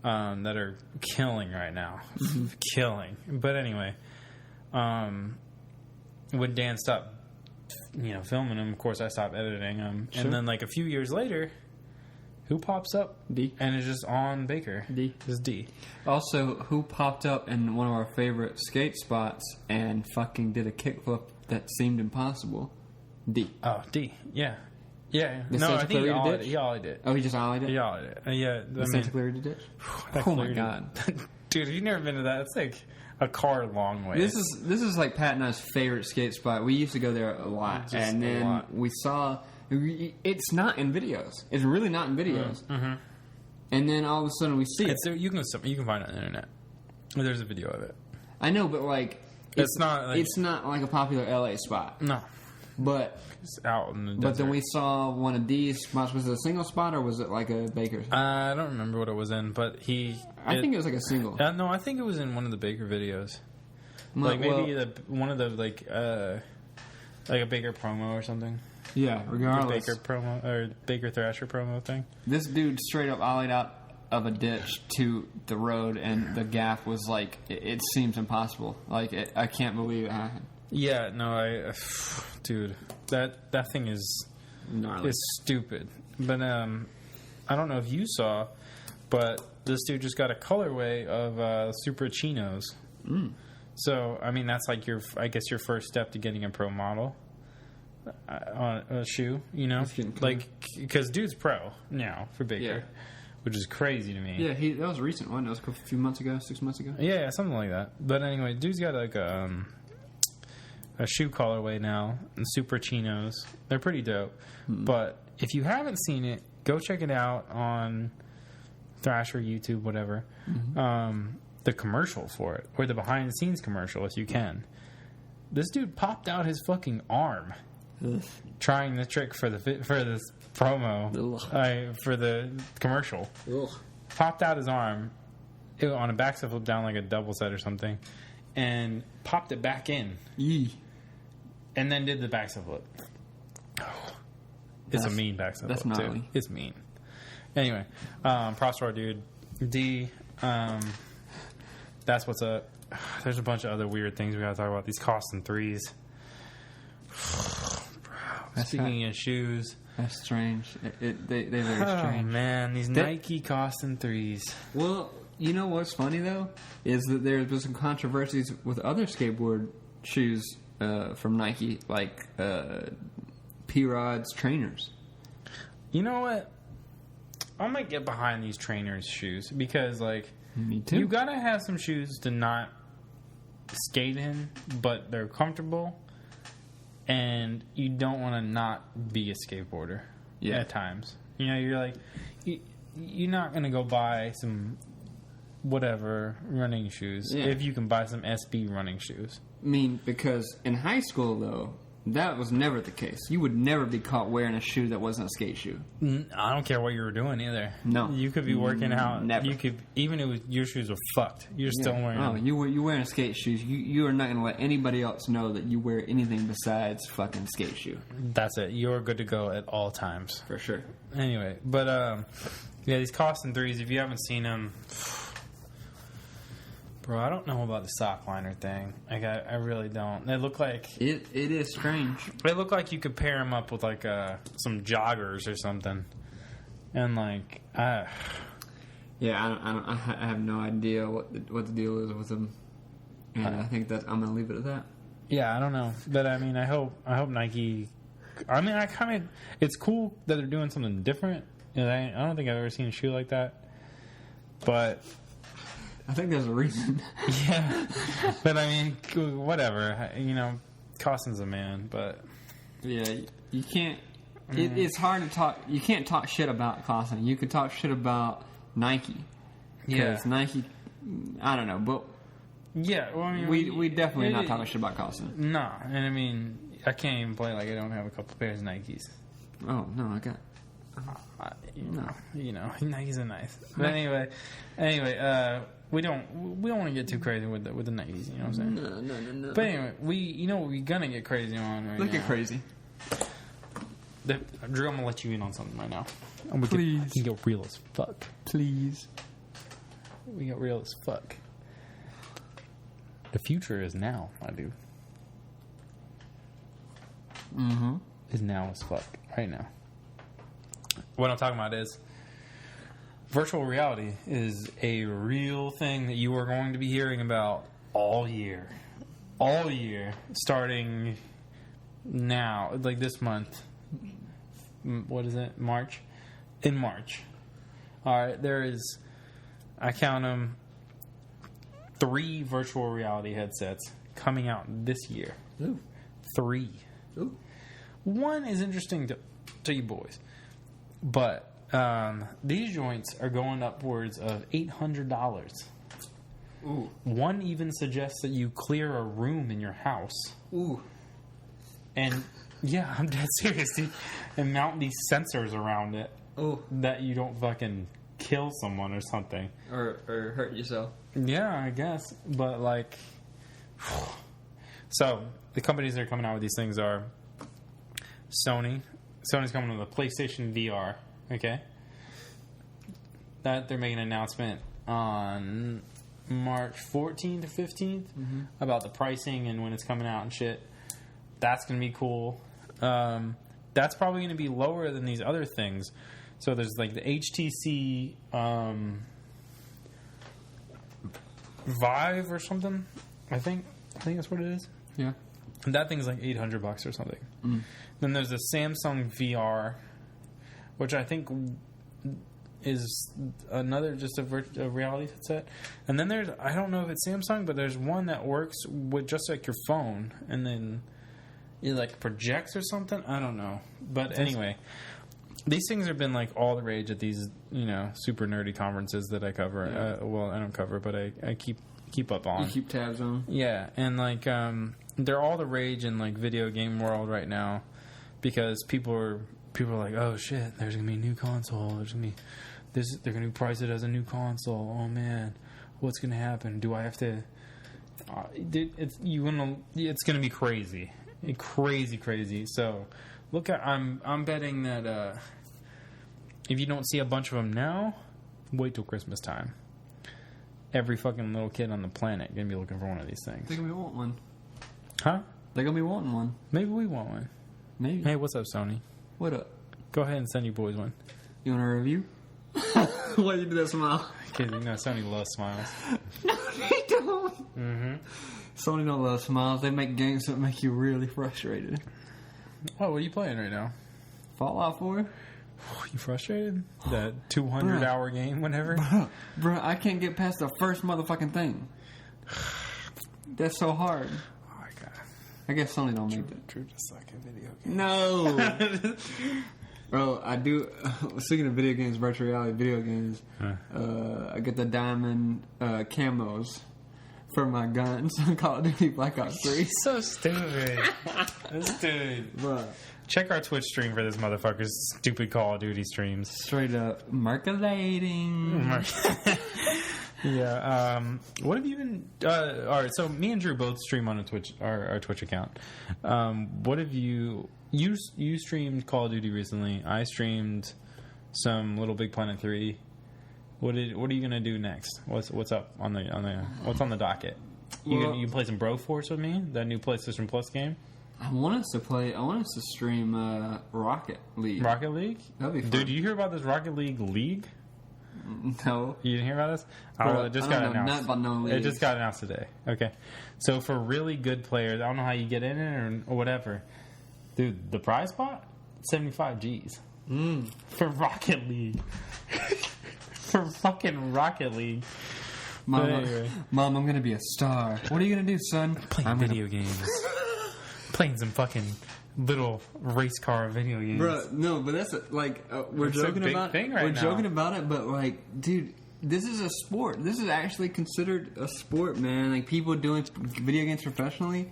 that are killing right now. Killing. But anyway, when Dan stopped, filming him, of course, I stopped editing him. Sure. And then, like, a few years later... Who pops up? D. And is just on Baker. D. Is D. Also, who popped up in one of our favorite skate spots and fucking did a kickflip that seemed impossible? D. Oh, D. Yeah. Yeah. No, I think he ollied it. Oh, he just ollied it? He ollied it. Yeah. The Santa Clarita ditch? Oh, my God. Dude, have you never been to that? It's like a car long way. This is like Pat and I's favorite skate spot. We used to go there a lot. And then we saw... It's not in videos. It's really not in videos. And then all of a sudden we see it. You can find it on the internet. There's a video of it. I know, but like it's not like a popular LA spot. No, but it's out in the desert. But then we saw one of these spots. Was it a single spot or was it like a Baker? I don't remember what it was in, but I think it was like a single. No, I think it was in one of the Baker videos. Like maybe one of the like a Baker promo or something. Yeah, regardless. The Baker promo or Baker Thrasher promo thing. This dude straight up ollied out of a ditch to the road, and the gap was like it seems impossible. Like I can't believe it happened. Yeah, no, dude, that thing is gnarly. Stupid. But I don't know if you saw, but this dude just got a colorway of Super Chinos. So I mean, that's like your first step to getting a pro model. On a shoe, like because dude's pro now for Baker, which is crazy to me. Yeah, that was a recent one. That was a few months ago, 6 months ago. Yeah, something like that. But anyway, dude's got like a shoe colorway now, and Super Chinos. They're pretty dope. But if you haven't seen it, go check it out on Thrasher, YouTube, whatever. The commercial for it, or the behind the scenes commercial, if you can. This dude popped out his fucking arm. Trying the trick for this promo for the commercial. Popped out his arm on a backside flip down like a double set or something, and popped it back in. And then did the backside flip. It's a mean backside flip too. It's mean. Anyway, props to our dude D. That's what's up. There's a bunch of other weird things we gotta talk about. These Costin threes. Speaking of shoes, that's strange. They very strange. Oh man, these Nike Costin threes. Well, You know what's funny though is that there's been some controversies with other skateboard shoes from Nike, like P-Rod's trainers. You know what? I might get behind these trainers' shoes because, like, Me too. you gotta have some shoes to not skate in, but they're comfortable, and you don't want to not be a skateboarder. Yeah. At times, you know, you're like, you're not gonna go buy some whatever running shoes if you can buy some SB running shoes. I mean, because in high school though, that was never the case. You would never be caught wearing a shoe that wasn't a skate shoe. I don't care what you were doing either. No, you could be working out. Never. You could, even if your shoes were fucked, you're still wearing. Oh, you wearing skate shoes. You are not going to let anybody else know that you wear anything besides fucking skate shoe. That's it. You're good to go at all times For sure. Anyway, but yeah, these Costin 3s. If you haven't seen them. Bro, I don't know about the sock liner thing. Like, I really don't. They look like... It is strange. They look like you could pair them up with, like, some joggers or something. And, like... Yeah, I have no idea what the deal is with them. And I think that I'm going to leave it at that. Yeah, I don't know. But, I mean, I hope Nike... I mean, I kind of... It's cool that they're doing something different. You know, I don't think I've ever seen a shoe like that. But... I think there's a reason. Yeah. But, I mean, whatever. You know, Costin's a man, but... Yeah, you can't... It's hard to talk... You can't talk shit about Costin. You can talk shit about Nike. Yeah. Because Nike... I don't know, but... Yeah, well, I mean... We definitely not talking shit about Costin. No, and I mean, I can't even play like I don't have a couple pairs of Nikes. Oh, no, I got... You know, Nikes are nice. But anyway, we don't want to get too crazy with the Nikes. You know what I'm saying? No. But anyway, we're gonna get crazy on right now. Look at crazy. Drew, I'm gonna let you in on something right now. Please. We can get real as fuck. Please. We get real as fuck. The future is now, my dude. Mm-hmm. Is now as fuck right now. What I'm talking about is virtual reality is a real thing that you are going to be hearing about all year, starting now, like this month. What is it? March? In March. All right, there is, I count them, 3 virtual reality headsets coming out this year. Ooh. 3. Ooh. One is interesting to you boys. But these joints are going upwards of $800. Ooh. One even suggests that you clear a room in your house. Ooh. And, yeah, I'm dead serious, dude. And mount these sensors around it. Ooh. That you don't fucking kill someone or something. Or hurt yourself. Yeah, I guess. But, like... So, the companies that are coming out with these things are Sony. Sony's coming with a PlayStation VR, okay? That they're making an announcement on March 14th or 15th about the pricing and when it's coming out and shit. That's going to be cool. That's probably going to be lower than these other things. So there's like the HTC Vive or something. I think that's what it is. Yeah. And that thing's like $800 or something. Then there's the Samsung VR, which I think is another just a reality headset. And then there's, I don't know if it's Samsung, but there's one that works with just like your phone, and then it like projects or something. I don't know. But anyway, these things have been like all the rage at these, you know, super nerdy conferences that I cover. Yeah. Well, I don't cover, but I keep up on. You keep tabs on. Yeah, and like they're all the rage in like video game world right now, because people are like, oh shit, there's gonna be a new console. There's gonna be this. They're gonna price it as a new console. Oh man, what's gonna happen? Do I have to? It's gonna be crazy, crazy. So look at I'm betting that if you don't see a bunch of them now, wait till Christmas time. Every fucking little kid on the planet gonna be looking for one of these things. They're gonna be wanting one. Huh? They're gonna be wanting one. Maybe we want one. Maybe. Hey, what's up, Sony? What up? Go ahead and send you boys one. You want a review? Why you do that smile? Because, Sony loves smiles. No, they don't. Mm-hmm. Sony don't love smiles. They make games that make you really frustrated. Oh, what are you playing right now? Fallout 4? You frustrated? That 200-hour game, whatever? Bro, I can't get past the first motherfucking thing. That's so hard. Oh, my God. I guess Sony don't make that. Drew just like a video game. No! Bro, I do. Speaking of video games, virtual reality video games, I get the diamond camos for my guns on Call of Duty Black Ops 3. So stupid. This dude. Bro. Check our Twitch stream for this motherfucker's stupid Call of Duty streams. Straight up markulating. Yeah. What have you been? All right. So me and Drew both stream on our Twitch account. What have you? You streamed Call of Duty recently. I streamed some Little Big Planet 3. What are you gonna do next? What's up on the what's on the docket? You play some Broforce with me? That new PlayStation Plus game. I want us to stream Rocket League. Rocket League? That'd be fun. Dude, did you hear about this Rocket League? No. You didn't hear about this? It just got announced. It just got announced today. Okay. So for really good players, I don't know how you get in it or whatever. Dude, the prize pot? 75 G's. For Rocket League. For fucking Rocket League. Mom, anyway. Mom, I'm going to be a star. What are you going to do, son? Playing video games. Playing some fucking little race car video games. Bro, no, but that's we're joking about it. We're joking about it, but dude, this is a sport. This is actually considered a sport, man. Like people doing video games professionally.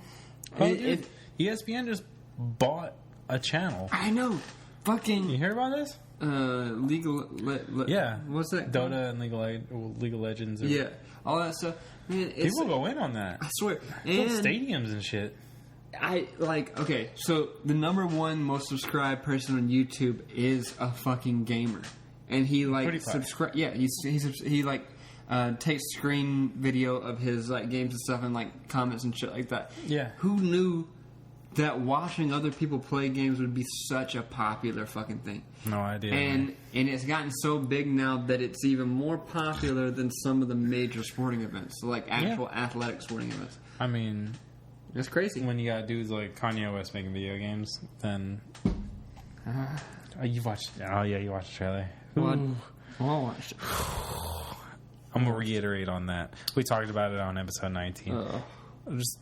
Dude, ESPN just bought a channel. I know. Fucking. You hear about this? Yeah. What's that? Dota and League of Legends. Yeah, all that stuff. Man, people go in on that. I swear. And stadiums and shit. Okay, so the number one most subscribed person on YouTube is a fucking gamer, and he subscribe. Yeah, he takes screen video of his games and stuff and comments and shit like that. Yeah, who knew that watching other people play games would be such a popular fucking thing? No idea. And it's gotten so big now that it's even more popular than some of the major sporting events, actual athletic sporting events. I mean. That's crazy. When you got dudes like Kanye West making video games, then you watched. Oh yeah, you watched the trailer. I watched it. I'm gonna reiterate on that. We talked about it on episode 19.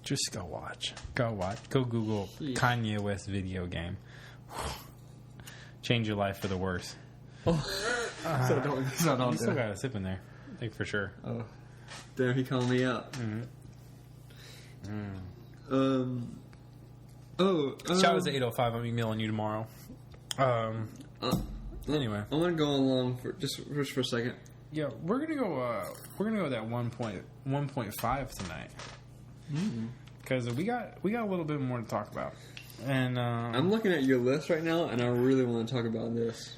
Just go watch. Go Google Kanye West video game. Change your life for the worse. You still got a sip in there, for sure. Oh, damn! He called me out. Shout out to 805. I'm emailing you tomorrow. Anyway, I want to go along for just for a second. Yeah, we're gonna go with that 1.5 tonight. Because we got a little bit more to talk about. And I'm looking at your list right now, and I really want to talk about this.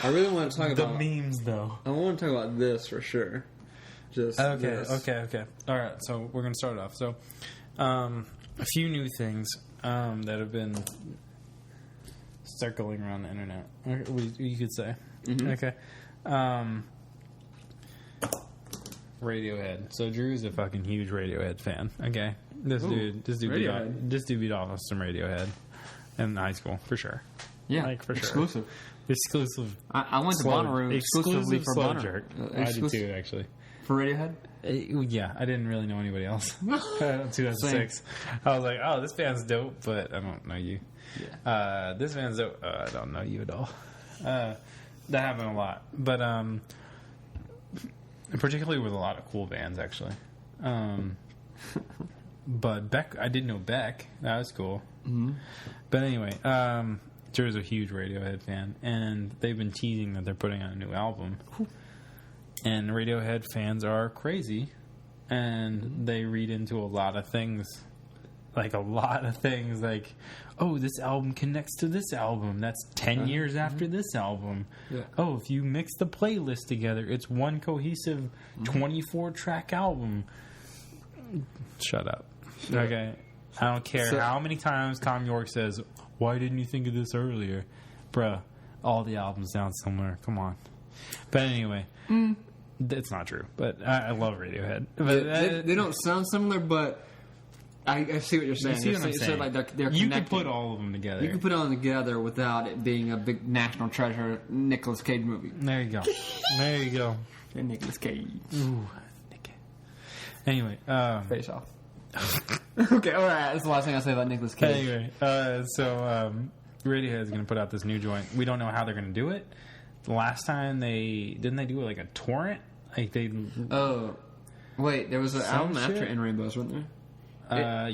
I really want to talk about the memes, though. I want to talk about this for sure. Okay. All right, so we're going to start off. So, a few new things that have been circling around the internet, you could say. Mm-hmm. Okay. Radiohead. So Drew's a fucking huge Radiohead fan. Okay, this dude beat off of some Radiohead in high school for sure. Yeah, for exclusive. Sure. Exclusive. I went to Bonnaroo exclusively for slow Bonnaroo. Jerk. I did too, actually. For Radiohead? Yeah, I didn't really know anybody else. 2006. Same. I was like, oh, this band's dope, but I don't know you. Yeah. This band's dope. I don't know you at all. That happened a lot. But, particularly with a lot of cool bands, actually. But Beck, I didn't know Beck. That was cool. Mm-hmm. But anyway, Drew's a huge Radiohead fan, and they've been teasing that they're putting out a new album. And Radiohead fans are crazy, and they read into a lot of things. Like, oh, this album connects to this album. That's 10 years after this album. Yeah. Oh, if you mix the playlist together, it's one cohesive 24-track album. Shut up. Okay. I don't care how many times Tom York says, why didn't you think of this earlier? Bruh, all the albums down somewhere. Come on. But anyway, It's not true, but I love Radiohead. But They don't sound similar, but I see what you're saying. You see what I'm saying? Like they're you connected. can put all of them together. You can put it all together without it being a big national treasure Nicolas Cage movie. There you go. There you go. Nicolas Cage. Ooh. Anyway, Face Off. Okay, all right. That's the last thing I say about Nicolas Cage. Anyway, Radiohead is going to put out this new joint. We don't know how they're going to do it. The last time didn't they do like a torrent? Like they. Oh, wait. There was an album shit? after In Rainbows, wasn't there?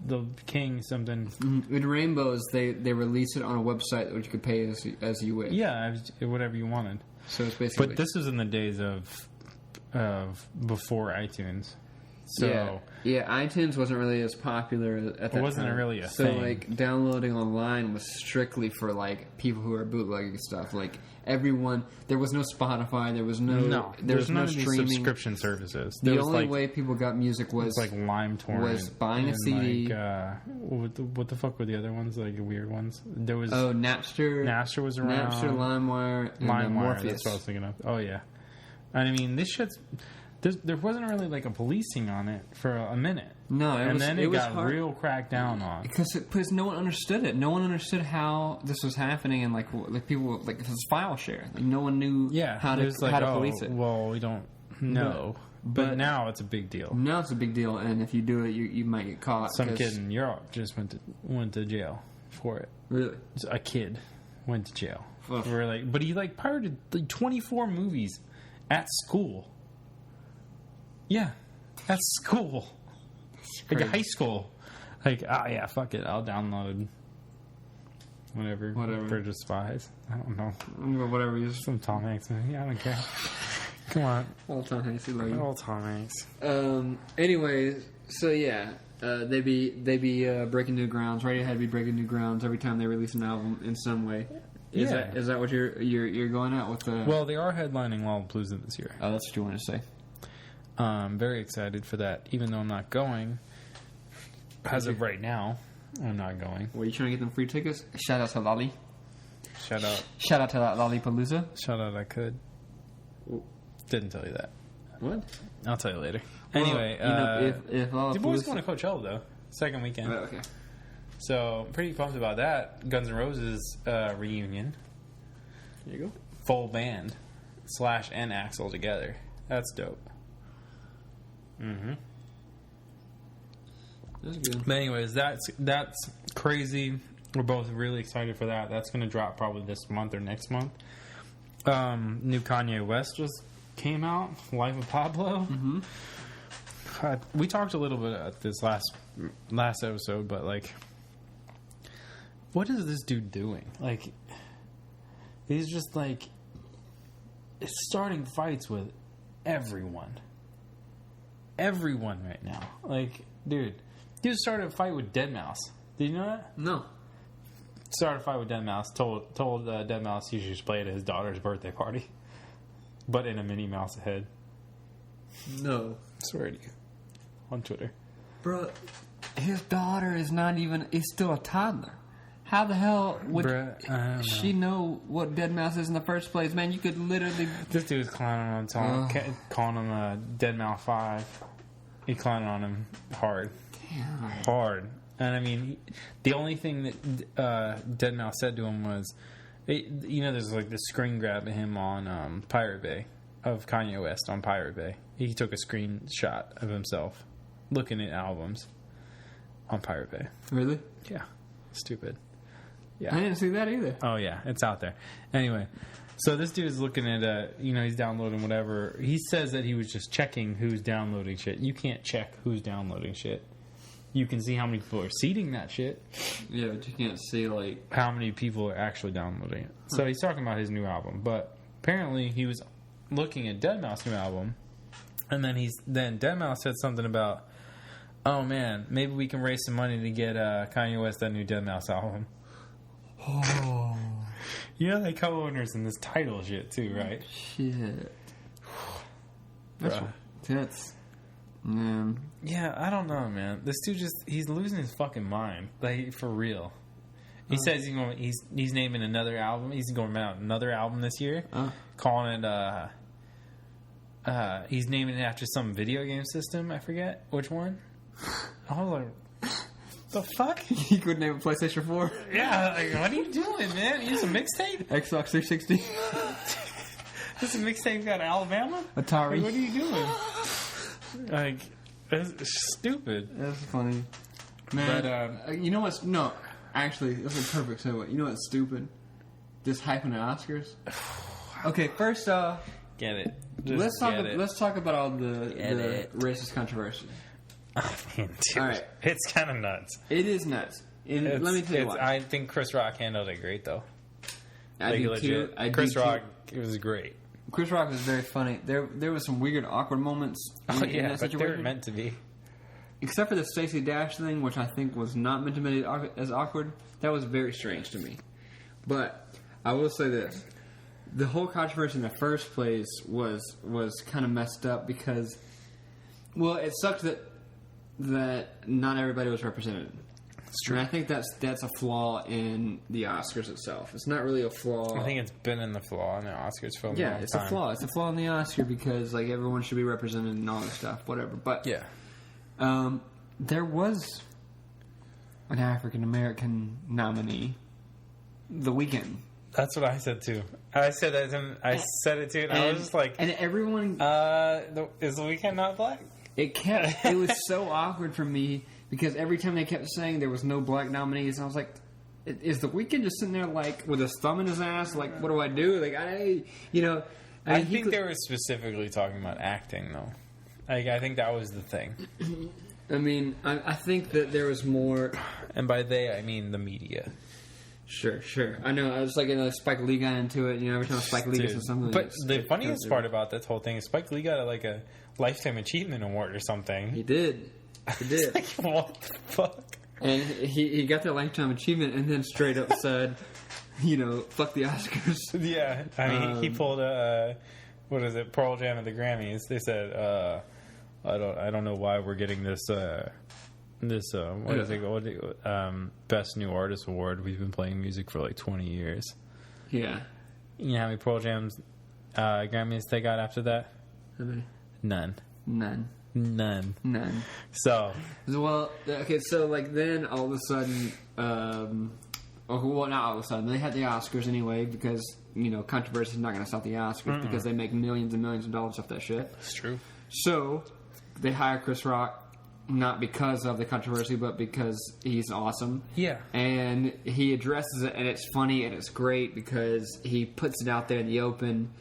The King something. In Rainbows, they released it on a website which you could pay as you wish. Yeah, whatever you wanted. So it's basically. But this was in the days of before iTunes. So yeah, iTunes wasn't really as popular at that time. It wasn't really a so thing. Like downloading online was strictly for like people who are bootlegging stuff. Like everyone, there was no Spotify, there was no none of streaming. these subscription services. The There was only way people got music was like LimeTorrent, was buying a CD. Like, what the fuck were the other ones? Like weird ones. There was Napster. Napster was around. Napster, LimeWire, and Morpheus. That's what I was thinking of. Oh yeah, and I mean this shit's. There wasn't really like a policing on it for a minute. No, it got hard. real cracked down on because no one understood it. No one understood how this was happening, and like people like it was file share. Like no one knew how to police it. Well, we don't know, but now it's a big deal. Now it's a big deal, and if you do it, you might get caught. Some kid in Europe just went to jail for it. Really, a kid went to jail Ugh. for but he like pirated like 24 movies at school. Yeah, at school. Like high school. Like, yeah, fuck it. I'll download whatever. Bridge of Spies. I don't know. Whatever you Some Tom Hanks movie. I don't care. Come on. All Tom Hanks. All Tom Hanks. Anyway, so yeah, they be breaking new grounds. Radiohead be breaking new grounds every time they release an album in some way. Is that what you're going at with the? Well, they are headlining Lollapalooza this year. Oh, that's what you want to say. I'm very excited for that, even though I'm not going. As of right now, I'm not going. Were you trying to get them free tickets? Shout out to Lolly. Shout out to Lollapalooza. Shout out I could. Didn't tell you that. What? I'll tell you later. Well, anyway, if the boys going to Coachella though, second weekend. Oh, okay. So I'm pretty pumped about that. Guns N' Roses reunion. There you go. Full band, Slash and Axl together. That's dope. Mm-hmm. That's good. But anyways, that's crazy. We're both really excited for that. That's going to drop probably this month or next month. New Kanye West just came out. Life of Pablo. Mm-hmm. We talked a little bit at this last episode, but like, what is this dude doing? Like, he's just like starting fights with everyone. Everyone right now. Like, dude, he just started a fight with Deadmau5. Did you know that? No. Started a fight with Deadmau5. Told Deadmau5 he should just play at his daughter's birthday party, but in a Minnie Mouse head. No. I swear to you. On Twitter. Bro, his daughter is still a toddler. How the hell would she know what Deadmau5 is in the first place? Man, you could literally... This dude's clowning on him, calling him a Deadmau5 5. He clowning on him hard. Damn. Hard. And I mean, the only thing that Deadmau5 said to him was, there's like this screen grab of him on Pirate Bay, of Kanye West on Pirate Bay. He took a screenshot of himself looking at albums on Pirate Bay. Really? Yeah. Stupid. Yeah. I didn't see that either. Oh, yeah. It's out there. Anyway, so this dude is looking at, he's downloading whatever. He says that he was just checking who's downloading shit. You can't check who's downloading shit. You can see how many people are seeding that shit. Yeah, but you can't see, like... how many people are actually downloading it. So he's talking about his new album. But apparently he was looking at Deadmau5's new album. And then Deadmau5 said something about, oh, man, maybe we can raise some money to get Kanye West that new Deadmau5 album. Oh. They co-owners in this title shit, too, right? Shit. That's... Man. Yeah, I don't know, man. This dude he's losing his fucking mind. Like, for real. He says he's naming another album. He's going out another album this year, calling it. He's naming it after some video game system. I forget which one. I was like, the fuck? You could name a PlayStation 4. Yeah, like, what are you doing, man? You use a mixtape? Xbox 360. This mixtape got Alabama? Atari. Like, what are you doing? Like, it's stupid. That's funny. Man, but, you know what's... No, actually, that's a perfect segue. You know what's stupid? Just hyping the Oscars. Okay, first off... Get it. Let's talk about all the racist controversy. Oh, man, dude. All right. It's kind of nuts. It is nuts. And let me tell you why. I think Chris Rock handled it great, though. I do too. Chris Rock, it was great. Chris Rock was very funny. There was some weird, awkward moments in that situation. They were meant to be. Except for the Stacey Dash thing, which I think was not meant to be as awkward. That was very strange to me. But I will say this. The whole controversy in the first place was kind of messed up because, well, it sucked that not everybody was represented. It's true. And I think that's a flaw in the Oscars itself. It's not really a flaw. I think it's been in the flaw in the Oscars for a long time. Yeah, it's a flaw. It's a flaw in the Oscar because like everyone should be represented and all that stuff, whatever. But yeah, there was an African American nominee, The Weeknd. That's what I said too. I said that. I said it too, and I was just like, and everyone. Is The Weeknd not black? It was so awkward for me because every time they kept saying there was no black nominees, I was like, is The Weeknd just sitting there like with his thumb in his ass? Like, what do I do? Like, I think they were specifically talking about acting, though. Like, I think that was the thing. I mean, I think that there was more, and by they I mean the media. Sure. I know. I was like, Spike Lee got into it. Every time Spike Lee gets something. But the funniest part about this whole thing is Spike Lee got a Lifetime Achievement Award or something. He did. Like, what the fuck? And he got that Lifetime Achievement and then straight up said, fuck the Oscars. Yeah. I mean, he pulled what is it, Pearl Jam at the Grammys. They said, I don't know why we're getting this what is it called? Best New Artist Award. We've been playing music for like 20 years. Yeah. You know how many Pearl Jam's Grammys they got after that? How many? None. So. Well, okay, so like then all of a sudden, well, not all of a sudden, they had the Oscars anyway because, controversy is not going to stop the Oscars because they make millions and millions of dollars off that shit. That's true. So, they hire Chris Rock. Not because of the controversy, but because he's awesome. Yeah. And he addresses it, and it's funny, and it's great because he puts it out there in the open.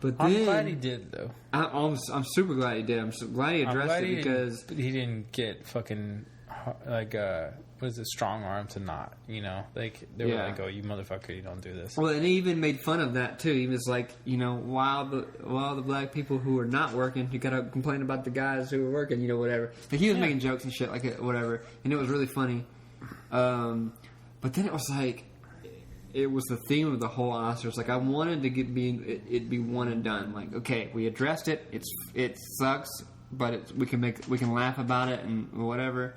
But I'm glad he did, though. I'm super glad he did. I'm so glad he addressed it because... He didn't get fucking, what is it, strong arm to not, Like, they were like, oh, you motherfucker, you don't do this. Well, and he even made fun of that, too. He was like, while the black people who are not working, you gotta complain about the guys who are working, whatever. Like, he was making jokes and shit, like, whatever. And it was really funny. But then it was like... It was the theme of the whole Oscars. Like, I wanted to it be one and done. Like, okay, we addressed it. It sucks, but we can laugh about it and whatever.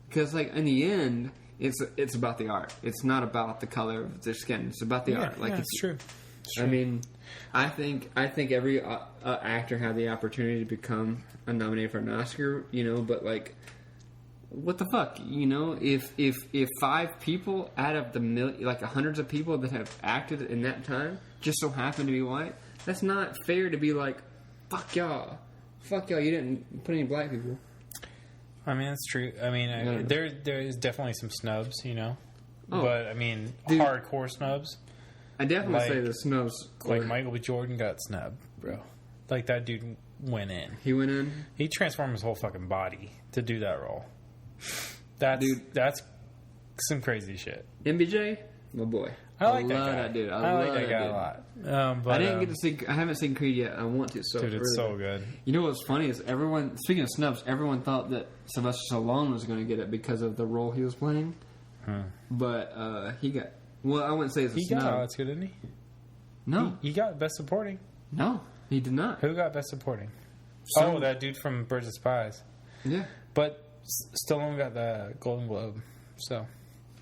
Because, like, in the end, it's about the art. It's not about the color of their skin. It's about the art. Like, it's true. I mean, I think every actor had the opportunity to become a nominee for an Oscar. But like, what the fuck? If 5 people out of the hundreds of people that have acted in that time just so happen to be white, that's not fair to be like, fuck y'all, you didn't put any black people. I mean, that's true. I mean, there is definitely some snubs, but I mean, dude, hardcore snubs. I definitely say the snubs. Like Michael B. Jordan got snubbed, bro. Like, that dude went in. He went in? He transformed his whole fucking body to do that role. That's some crazy shit. MBJ? My boy. I like that guy. That dude. I like that guy a lot. But I didn't get to see... I haven't seen Creed yet. I want to. So dude, it's really so good. You know what's funny is everyone... Speaking of snubs, everyone thought that Sylvester Stallone was going to get it because of the role he was playing. But he got... Well, I wouldn't say it's a snub. He got Oscar, didn't he? No. He got Best Supporting. No, he did not. Who got Best Supporting? That dude from Birds of Spies. Yeah. But Stallone got the Golden Globe, so...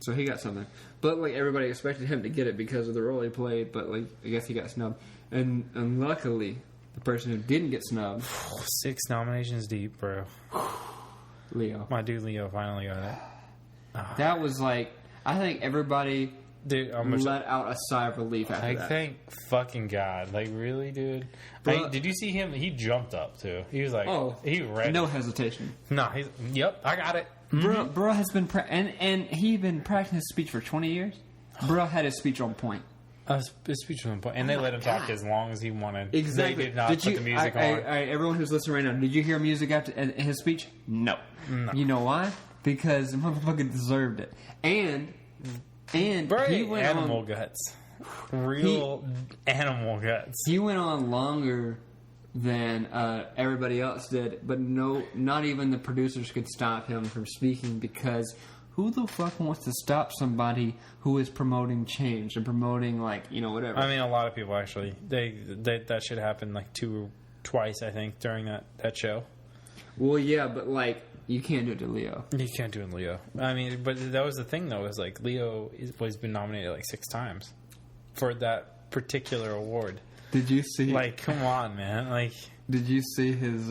So he got something. But, like, everybody expected him to get it because of the role he played, but, like, I guess he got snubbed. And luckily, the person who didn't get snubbed... 6 nominations deep, bro. Leo. My dude Leo finally got it. That was, like... I think everybody dude, let out a sigh of relief after that. Thank fucking God. Like, really, dude? Did you see him? He jumped up, too. He was like... Oh, he read no hesitation. No, he's... Yep, I got it. Bro has been... and he been practicing his speech for 20 years. Bro had his speech on point. His speech was on point. And they let him talk as long as he wanted. Exactly. They did not put the music on. Everyone who's listening right now, did you hear music after his speech? No. You know why? Because the motherfucker deserved it. And he went animal guts. Real animal guts. He went on longer than everybody else did, but not even the producers could stop him from speaking, because who the fuck wants to stop somebody who is promoting change and promoting, like, you know, whatever? I mean, a lot of people actually. That shit happened like twice, I think, during that show. Well, yeah, but like, you can't do it to Leo. You can't do it to Leo. I mean, but that was the thing, though, is like Leo has been nominated like 6 times for that particular award. Did you see? Like, come on, man! Like, did you see his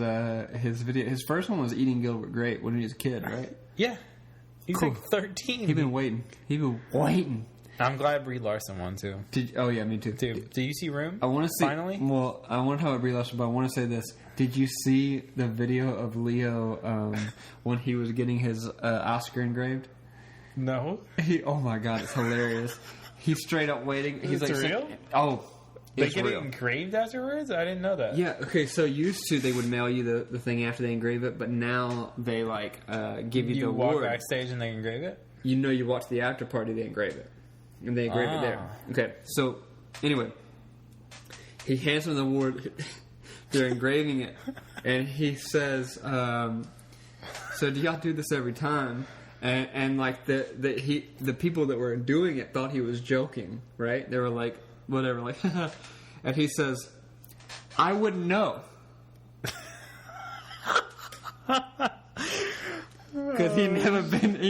video? His first one was eating Gilbert Grape when he was a kid, right? Yeah, he's cool. like 13. He's been waiting. I'm glad Brie Larson won too. Oh yeah, me too. Dude, do you see Room? I want to see. Finally, well, I want to talk about Brie Larson, but I want to say this. Did you see the video of Leo when he was getting his Oscar engraved? No. Oh my god, it's hilarious. He's straight up waiting. He's it's like, real? Oh. They get it engraved afterwards? I didn't know that. Yeah, okay, so used to they would mail you the thing after they engrave it, but now they like give you the award. You walk backstage and they engrave it? You know, you watch the after party, they engrave it. And they engrave it there. Okay, so anyway, he hands him the award. They're engraving it. And he says, so do y'all do this every time? And like the people that were doing it thought he was joking, right? They were like, whatever, like, and he says, I wouldn't know. Because he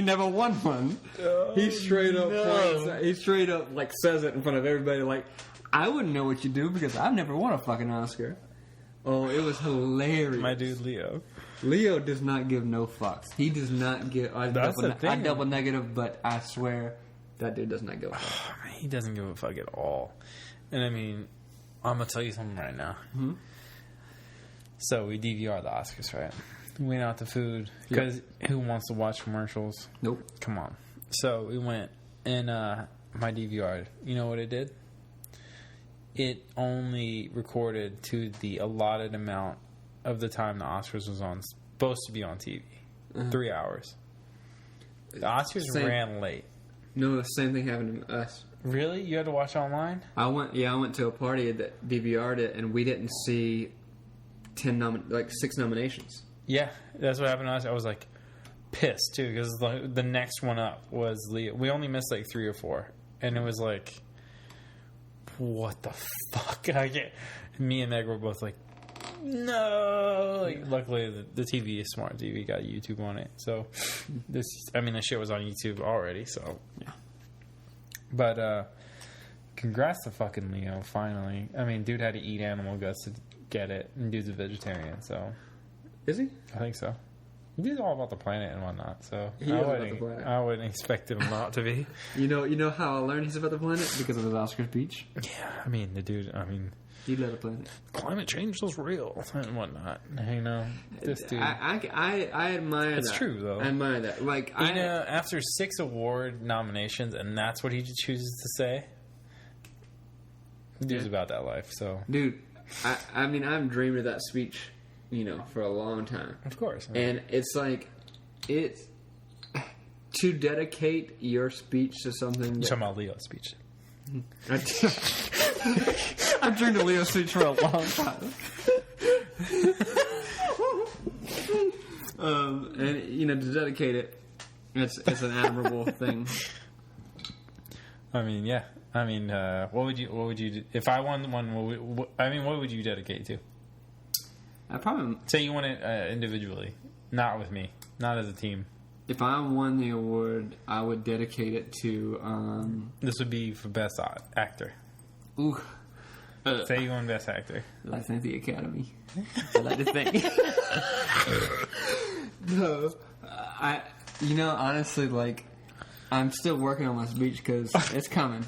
never won one. He straight up like says it in front of everybody, like, I wouldn't know what you do because I've never won a fucking Oscar. Oh, it was hilarious. My dude Leo. Leo does not give no fucks. He does not give. I double negative, but I swear that dude does not give a fuck. He doesn't give a fuck at all. And I mean, I'm gonna tell you something right now. Mm-hmm. So we DVR the Oscars, right? We went out to food because who wants to watch commercials? Nope. Come on. So we went and my DVR. You know what it did? It only recorded to the allotted amount of the time the Oscars was supposed to be on TV. 3 hours. The Oscars ran late. No, the same thing happened to us. Really? You had to watch online? I went to a party that DVR'd it, and we didn't see 6 nominations. Yeah, that's what happened to us. I was like pissed too because the next one up was Leo. We only missed like 3 or 4, and it was like, what the fuck? Me and Meg were both like, no. Like, luckily, the TV is smart. TV got YouTube on it, so the shit was on YouTube already. So yeah. But congrats to fucking Leo. Finally, I mean, dude had to eat animal guts to get it, and dude's a vegetarian. So is he? I think so. He's all about the planet and whatnot. So I wouldn't expect him not to be. You know how I learned he's about the planet? Because of his Oscar speech. Yeah, I mean the dude. I mean. He led the planet. Climate change is real and whatnot. You know, this dude. I admire that. It's true, though. I admire that. Like, after 6 award nominations, and that's what he chooses to say. Dude's about that life, so. Dude, I mean, I've dreamed of that speech, for a long time. Of course. And it's like, it's to dedicate your speech to something. You're talking about Leo's speech. I've dreamed of Leo's speech for a long time. And to dedicate it, it's an admirable thing. I mean, yeah. I mean, what would you do? If I won one? What would you dedicate to? I probably say you won it individually, not with me, not as a team. if I won the award, I would dedicate it to. This would be for best actor. Ooh. Say you won best actor. I like to thank the Academy. I like to thank. No, honestly, like, I'm still working on my speech because it's coming.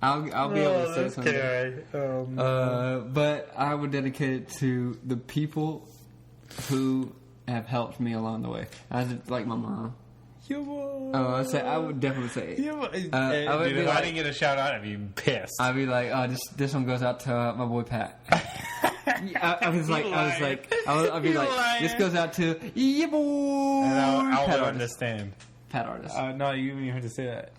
I'll be able to say something. Okay. But I would dedicate it to the people who have helped me along the way. Like my mom. I would definitely say it. If I didn't get a shout out, I'd be pissed. I'd be like, oh, this one goes out to my boy Pat. I'd be like, this goes out to yeah boy. And I would understand. Pat Artist. No, you didn't even have to say that.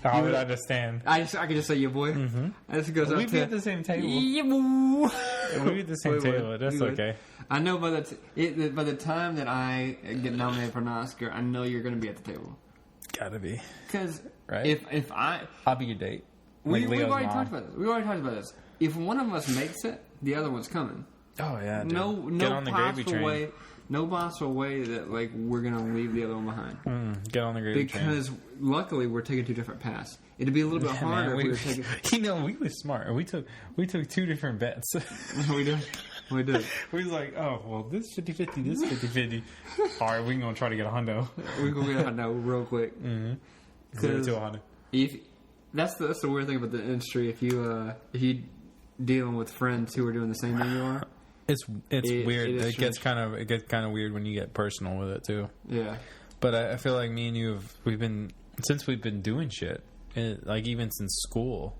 I would understand. I could just say your boy. Mm-hmm. This goes out We'd be at the same table. Yeah boy. We'd be at the same table. That's okay. I know by the time that I get nominated for an Oscar, I know you're going to be at the table. Gotta be. Because right? if I'll be your date. We've already talked about this. If one of us makes it, the other one's coming. Oh yeah. Dude. No get on the gravy train. way. No possible way that like we're gonna leave the other one behind. Get on the gravy train. Because luckily we're taking two different paths. It'd be a little bit harder if we were taking. We were smart. We took two different bets. We did. We was like, oh well, this 50-50, this 50-50. All right, we're gonna try to get a hundo. We're gonna get a hundo real quick. Mm-hmm. 0 to 100. If that's the weird thing about the industry. If you dealing with friends who are doing the same thing you are. It's weird. It gets kind of weird when you get personal with it too. Yeah. But I feel like me and you we've been doing shit. Like even since school,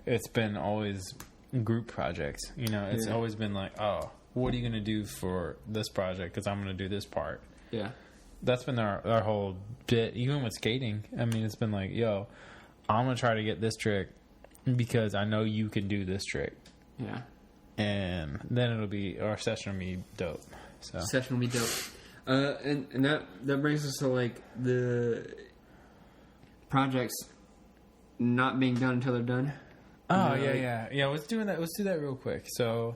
it's been always group projects. It's always been like, oh, what are you gonna do for this project? Because I'm gonna do this part. Yeah. That's been our whole bit. Even with skating, I mean, it's been like, yo, I'm gonna try to get this trick because I know you can do this trick. Yeah. And then our session will be dope. So session will be dope. And that brings us to like the projects not being done until they're done. Oh yeah. Let's do that real quick. So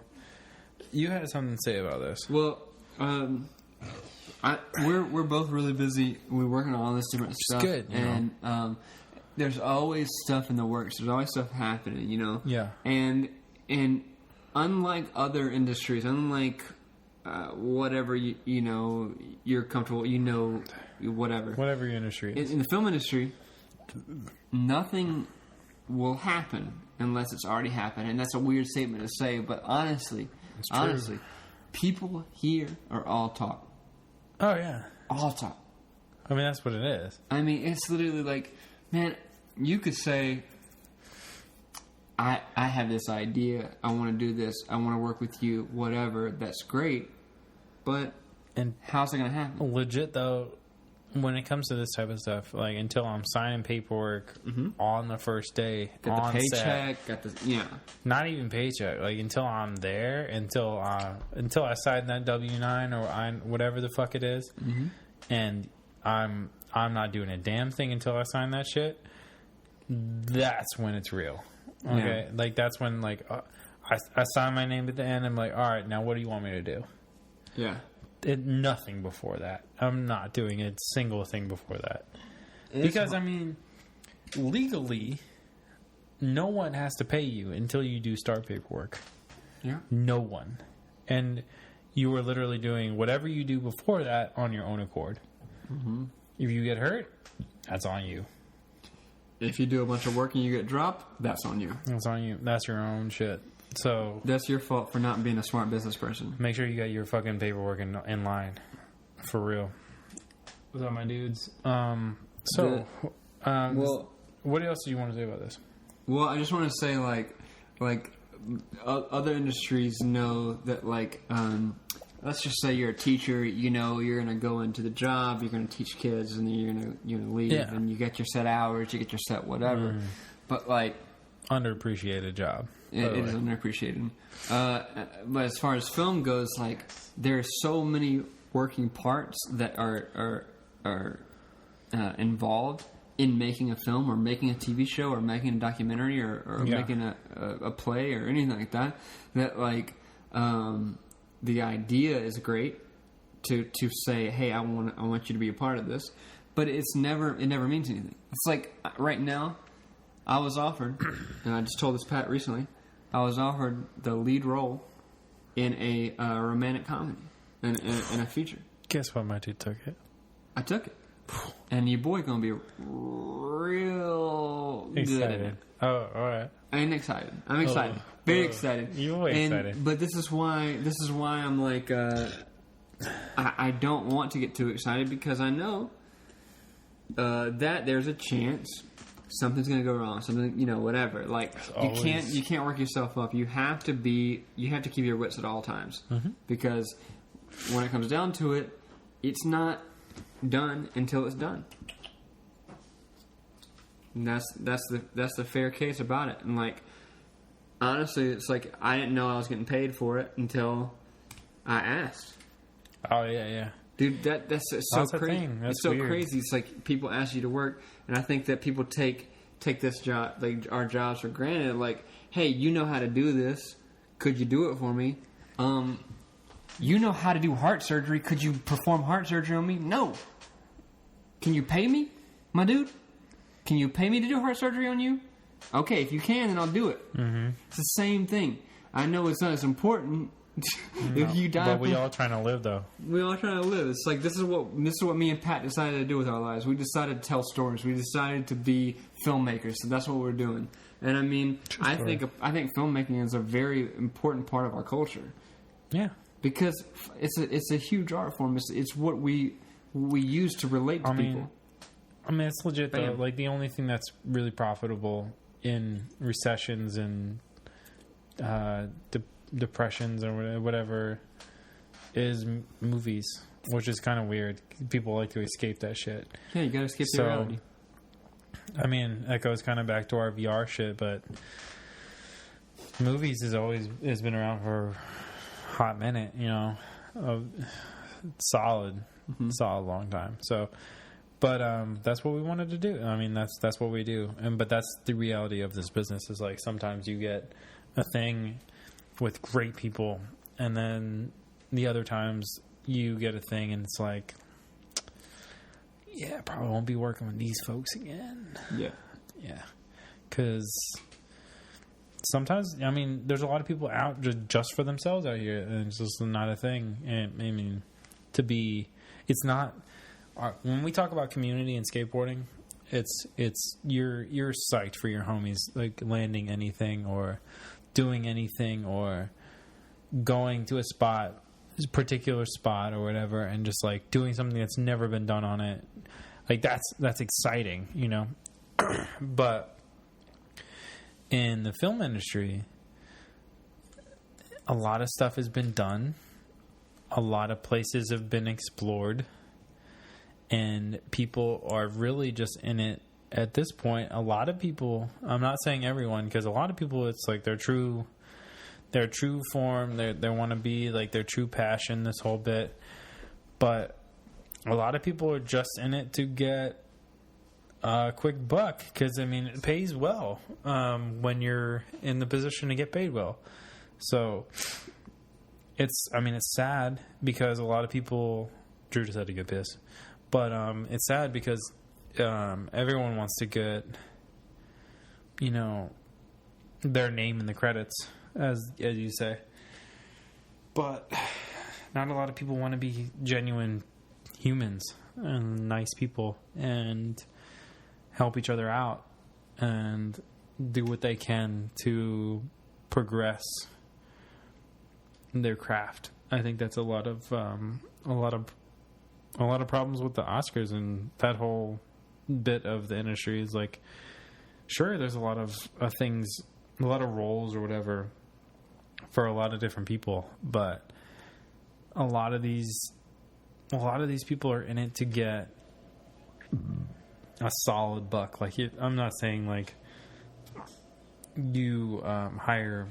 you had something to say about this. Well, we're both really busy. We're working on all this different stuff. Good, and there's always stuff in the works. There's always stuff happening. Yeah. And unlike other industries, unlike whatever you're comfortable, whatever your industry is. In the film industry, nothing will happen unless it's already happened, and that's a weird statement to say, but honestly, people here are all talk. Oh yeah, all talk. I mean, that's what it is. I mean, it's literally like, man, you could say, I have this idea. I want to do this. I want to work with you. Whatever. That's great. But how's it going to happen? Legit, though, when it comes to this type of stuff, like until I'm signing paperwork on the first day, got the paycheck, set, not even paycheck. Like until I'm there, until I sign that W-9 or whatever the fuck it is, and I'm not doing a damn thing until I sign that shit. That's when it's real. Okay, like that's when like I sign my name at the end. I'm like, all right, now what do you want me to do? Yeah, nothing before that. I'm not doing a single thing before that because I mean, legally, no one has to pay you until you do start paperwork. Yeah, no one, and you are literally doing whatever you do before that on your own accord. If you get hurt, that's on you. If you do a bunch of work and you get dropped, that's on you. That's on you. That's your own shit. So that's your fault for not being a smart business person. Make sure you got your fucking paperwork in line. For real. What's up, my dudes? Well, what else do you want to say about this? Well, I just want to say, like other industries know that, like, let's just say you're a teacher, you're going to go into the job, you're going to teach kids, and then you're going to leave, and you get your set hours, you get your set whatever. But, like... Underappreciated job. It is underappreciated. But as far as film goes, like, there are so many working parts that are involved in making a film or making a TV show or making a documentary or making a play or anything like that, that, like... the idea is great to say, hey, I want you to be a part of this, but it never means anything. It's like right now, I was offered, and I just told this Pat recently, I was offered the lead role in a romantic comedy, in a feature. Guess what? My dude took it. I took it. And your boy gonna be real Excited. good at it. Oh, all right. I'm excited. I'm excited. Very excited. You're way excited. But this is why I'm like, I don't want to get too excited because I know that there's a chance something's gonna go wrong. Something, whatever. Like you can't work yourself up. You have to keep your wits at all times because when it comes down to it, it's not done until it's done. And that's the fair case about it. And like honestly, it's like I didn't know I was getting paid for it until I asked. Oh yeah. Dude, that's so crazy. That's it's so weird. crazy. It's like people ask you to work, and I think that people take this job, like our jobs, for granted. Like, hey, you know how to do this? Could you do it for me? You know how to do heart surgery? Could you perform heart surgery on me? No. Can you pay me, my dude? Can you pay me to do heart surgery on you? Okay, if you can, then I'll do it. Mm-hmm. It's the same thing. I know it's not as important. If you die, but we all trying to live though. We all trying to live. It's like this is what me and Pat decided to do with our lives. We decided to tell stories. We decided to be filmmakers. So that's what we're doing. And I mean, I think filmmaking is a very important part of our culture. Yeah, because it's a huge art form. It's what we use to relate to people. I mean, it's legit though. Like the only thing that's really profitable in recessions and depressions or whatever is movies, which is kind of weird. People like to escape that shit. Yeah, you gotta escape the reality. I mean, that goes kind of back to our VR shit, but movies has been around for a hot minute, solid long time. So, but that's what we wanted to do. I mean, that's what we do, but that's the reality of this business. Is like sometimes you get a thing with great people, and then the other times you get a thing and it's like, yeah, probably won't be working with these folks again. Yeah because sometimes, I mean, there's a lot of people out just for themselves out here, and it's just not a thing. And I mean, it's not when we talk about community and skateboarding, it's you're psyched for your homies, like landing anything or doing anything or going to a particular spot or whatever, and just like doing something that's never been done on it. Like that's exciting, But in the film industry, a lot of stuff has been done. A lot of places have been explored, and people are really just in it at this point. A lot of people, I'm not saying everyone, because a lot of people, it's like their true form, they want to be like their true passion, this whole bit. But a lot of people are just in it to get a quick buck, because I mean, it pays well when you're in the position to get paid well. So it's sad because a lot of people, Drew just had to get pissed, but it's sad because everyone wants to get their name in the credits, as you say, but not a lot of people want to be genuine humans and nice people and help each other out and do what they can to progress their craft. I think that's a lot of problems with the Oscars, and that whole bit of the industry is like, sure, there's a lot of things, a lot of roles or whatever for a lot of different people, but a lot of these people are in it to get a solid buck. Like, I'm not saying like you hire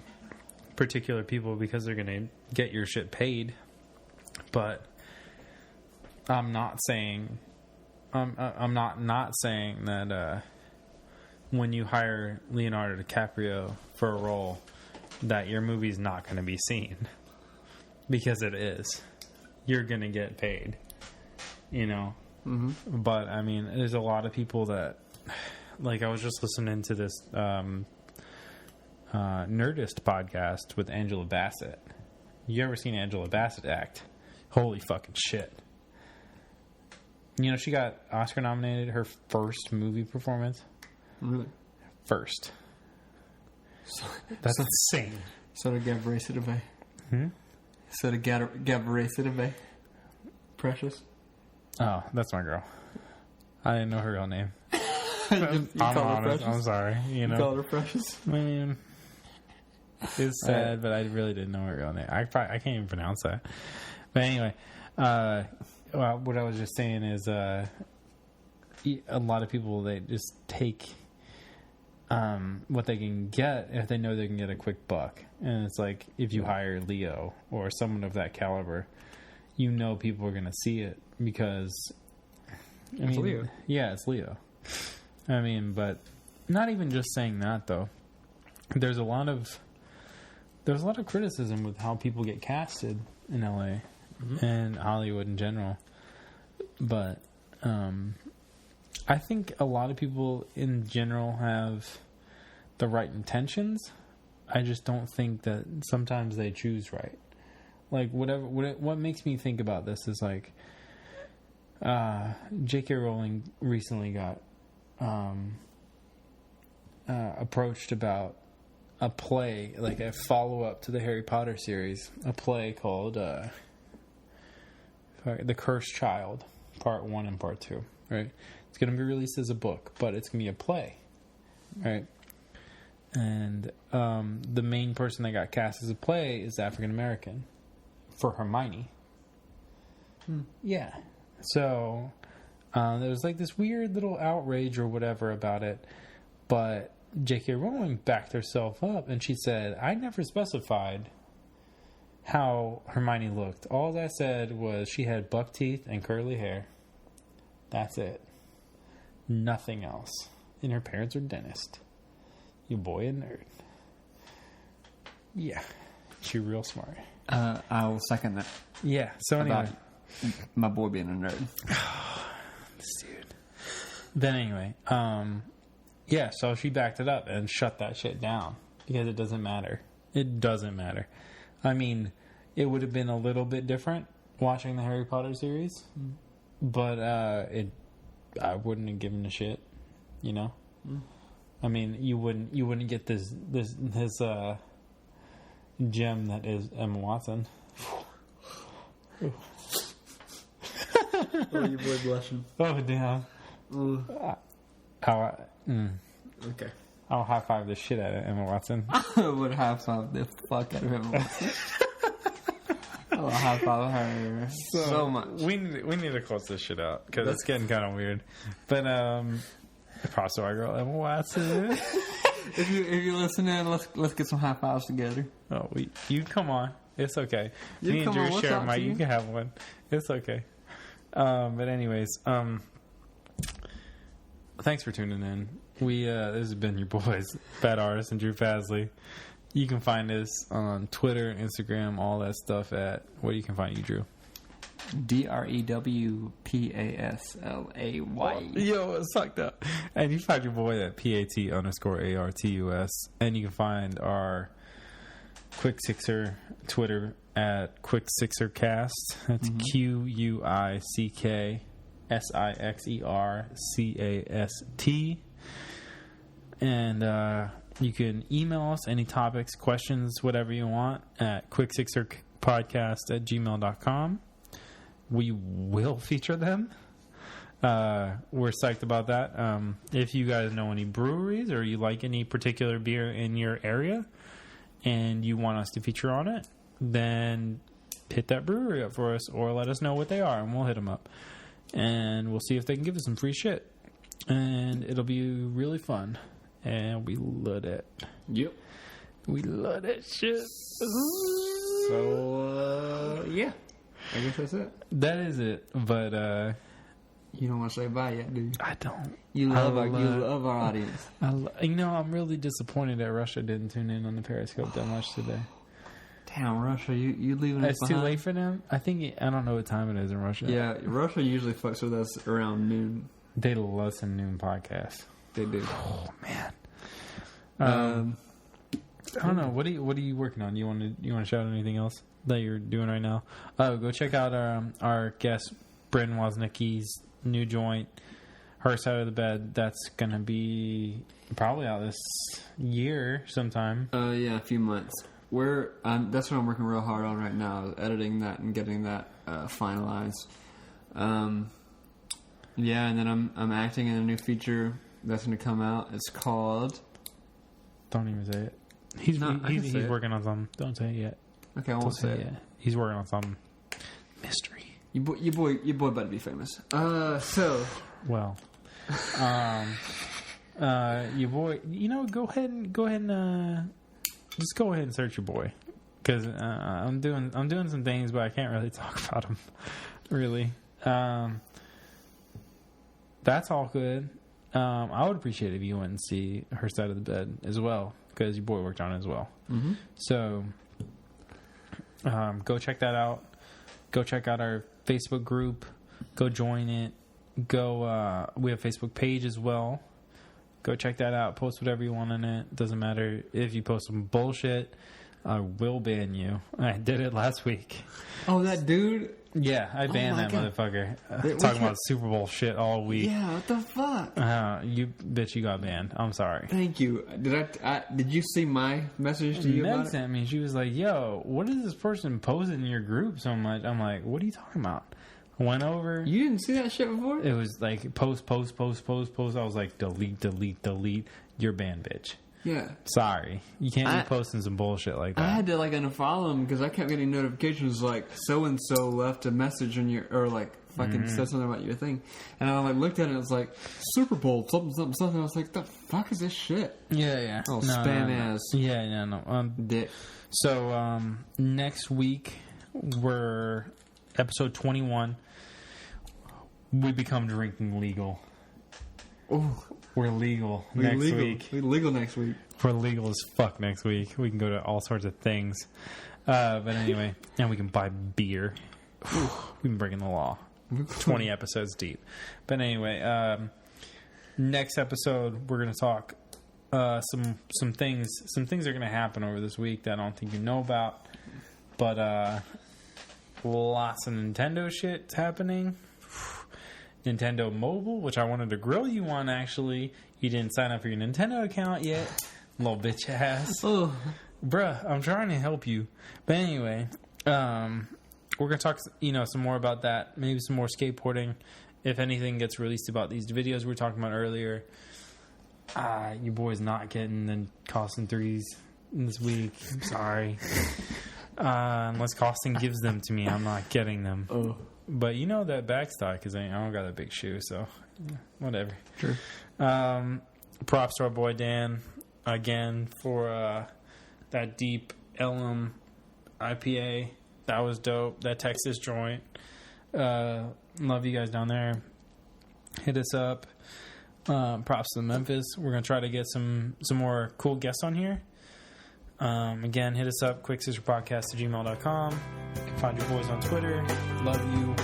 particular people because they're gonna get your shit paid, but I'm not saying that when you hire Leonardo DiCaprio for a role that your movie's not going to be seen, because it is. You're going to get paid, Mm-hmm. But I mean, there's a lot of people that, like, I was just listening to this Nerdist podcast with Angela Bassett. You ever seen Angela Bassett act? Holy fucking shit. You know, she got Oscar nominated her first movie performance. Really? First. That's insane. So did Gabrielle Sidibe. Hmm? So did Gabrielle Sidibe. Precious. Oh, that's my girl. I didn't know her real name. You I'm call her honest. Precious? I'm sorry. You know, call her Precious? I mean, it's sad, but I really didn't know her real name. I can't even pronounce that. But anyway, well, what I was just saying is, a lot of people, they just take what they can get if they know they can get a quick buck. And it's like, if you hire Leo or someone of that caliber, you know people are going to see it because, I mean, Leo. Yeah, it's Leo. I mean, but not even just saying that though. There's a lot of criticism with how people get casted in LA and Hollywood in general. But I think a lot of people in general have the right intentions. I just don't think that sometimes they choose right. Like, what makes me think about this is like, J.K. Rowling recently got approached about a play, like a follow-up to the Harry Potter series, a play called The Cursed Child, Part 1 and Part 2, right? It's going to be released as a book, but it's going to be a play, right? And the main person that got cast as a play is African-American for Hermione. Yeah. So there was like this weird little outrage or whatever about it, but J.K. Rowling backed herself up and she said, I never specified how Hermione looked. All I said was she had buck teeth and curly hair. That's it. Nothing else. And her parents are dentists. You boy a nerd. Yeah. She real smart. I will second that. Yeah. So anyway. About my boy being a nerd. This dude. Then anyway, yeah, so she backed it up and shut that shit down because it doesn't matter. It doesn't matter. I mean, it would have been a little bit different watching the Harry Potter series, but I wouldn't have given a shit, you know? I mean, you wouldn't get this gem that is Emma Watson. Oh, your boy blushing. Oh, damn. Okay. I'll high five the shit out of Emma Watson. I would high five the fuck out of Emma Watson. I'll high five her so much. We need to close this shit out because it's getting kind of weird. But props to our girl Emma Watson. If you're listening, let's get some high fives together. Oh, you come on. It's okay. You Me and come on, Drew what's share up, my. to You you? can have one. It's okay. But anyways, thanks for tuning in. This has been your boys, Bad Artist and Drew Pasley. You can find us on Twitter, Instagram, all that stuff at where you can find you, Drew. DREWPASLAY. Yo, it's fucked up. And you find your boy at PAT_ARTUS. And you can find our Quick Sixer Twitter at Quick Sixer Cast. That's QUICSIXERCAST. And you can email us any topics, questions, whatever you want at quicksixerpodcast@gmail.com. We will feature them. We're psyched about that. If you guys know any breweries or you like any particular beer in your area and you want us to feature on it, then hit that brewery up for us or let us know what they are and we'll hit them up. And we'll see if they can give us some free shit. And it'll be really fun. And we love it. Yep. We love that shit. So, yeah. I guess that's it. That is it. But, you don't want to say bye yet, do you? I don't. You love our audience. I'm really disappointed that Russia didn't tune in on the Periscope that much today. Damn. Damn, Russia, you leaving us It's behind? too late for them. I don't know what time it is in Russia. Yeah, Russia usually fucks with us around noon. They listen to noon podcasts. They do. Oh man. I don't know. What are you working on? You want to shout out anything else that you're doing right now? Oh, go check out our guest Bryn Woznicki's new joint, Her Side of the Bed. That's gonna be probably out this year sometime. Yeah, a few months. That's what I'm working real hard on right now, editing that and getting that finalized. Yeah, and then I'm acting in a new feature that's gonna come out. It's called. Don't even say it. He's working on something. Don't say it yet. Okay, I won't say it. Yet. He's working on something. Mystery. Your boy about to be famous. So. Well. Your boy. Go ahead and just go ahead and search your boy, because I'm doing some things, but I can't really talk about them. Really. That's all good. I would appreciate it if you went and see Her Side of the Bed as well, because your boy worked on it as well. Mm-hmm. So, go check that out. Go check out our Facebook group. Go join it. Go. We have a Facebook page as well. Go check that out. Post whatever you want on it. Doesn't matter if you post some bullshit. I will ban you. I did it last week. Oh, that dude. Yeah, I banned that God. motherfucker. Talking about Super Bowl shit all week. Yeah, what the fuck? You got banned. I'm sorry. Thank you. Did you see my message to you Meg about it? sent me. She was like, "Yo, what is this person posting in your group so much?" I'm like, "What are you talking about?" I went over. You didn't see that shit before? It was like post. I was like, delete. You're banned, bitch. Yeah. Sorry, you can't be posting some bullshit like that. I had to unfollow him because I kept getting notifications like so and so left a message on your fucking said something about your thing, and I looked at it. It was like Super Bowl something. I was like, the fuck is this shit? Yeah. Oh, spam ass. Yeah, no. Dick. So next week we're episode 21. We become drinking legal. Oh. We're legal next week. We're legal next week. We're legal as fuck next week. We can go to all sorts of things. But anyway, and we can buy beer. We've been breaking the law. 20 episodes deep. But anyway, next episode we're going to talk some things. Some things are going to happen over this week that I don't think you know about. But lots of Nintendo shit's happening. Nintendo Mobile, which I wanted to grill you on, actually. You didn't sign up for your Nintendo account yet. Little bitch ass. Oh. Bruh, I'm trying to help you. But anyway, we're going to talk, some more about that. Maybe some more skateboarding. If anything gets released about these videos we were talking about earlier. Your boy's not getting the Costin 3s this week. I'm sorry. Unless Costin gives them to me, I'm not getting them. Oh. But that backstock, because I don't got a big shoe, so whatever. Sure. Props to our boy Dan, again, for that deep Elm IPA. That was dope. That Texas joint. Love you guys down there. Hit us up. Props to Memphis. We're going to try to get some more cool guests on here. Again, hit us up, quicksisserpodcast@gmail.com. You can find your boys on Twitter. Love you.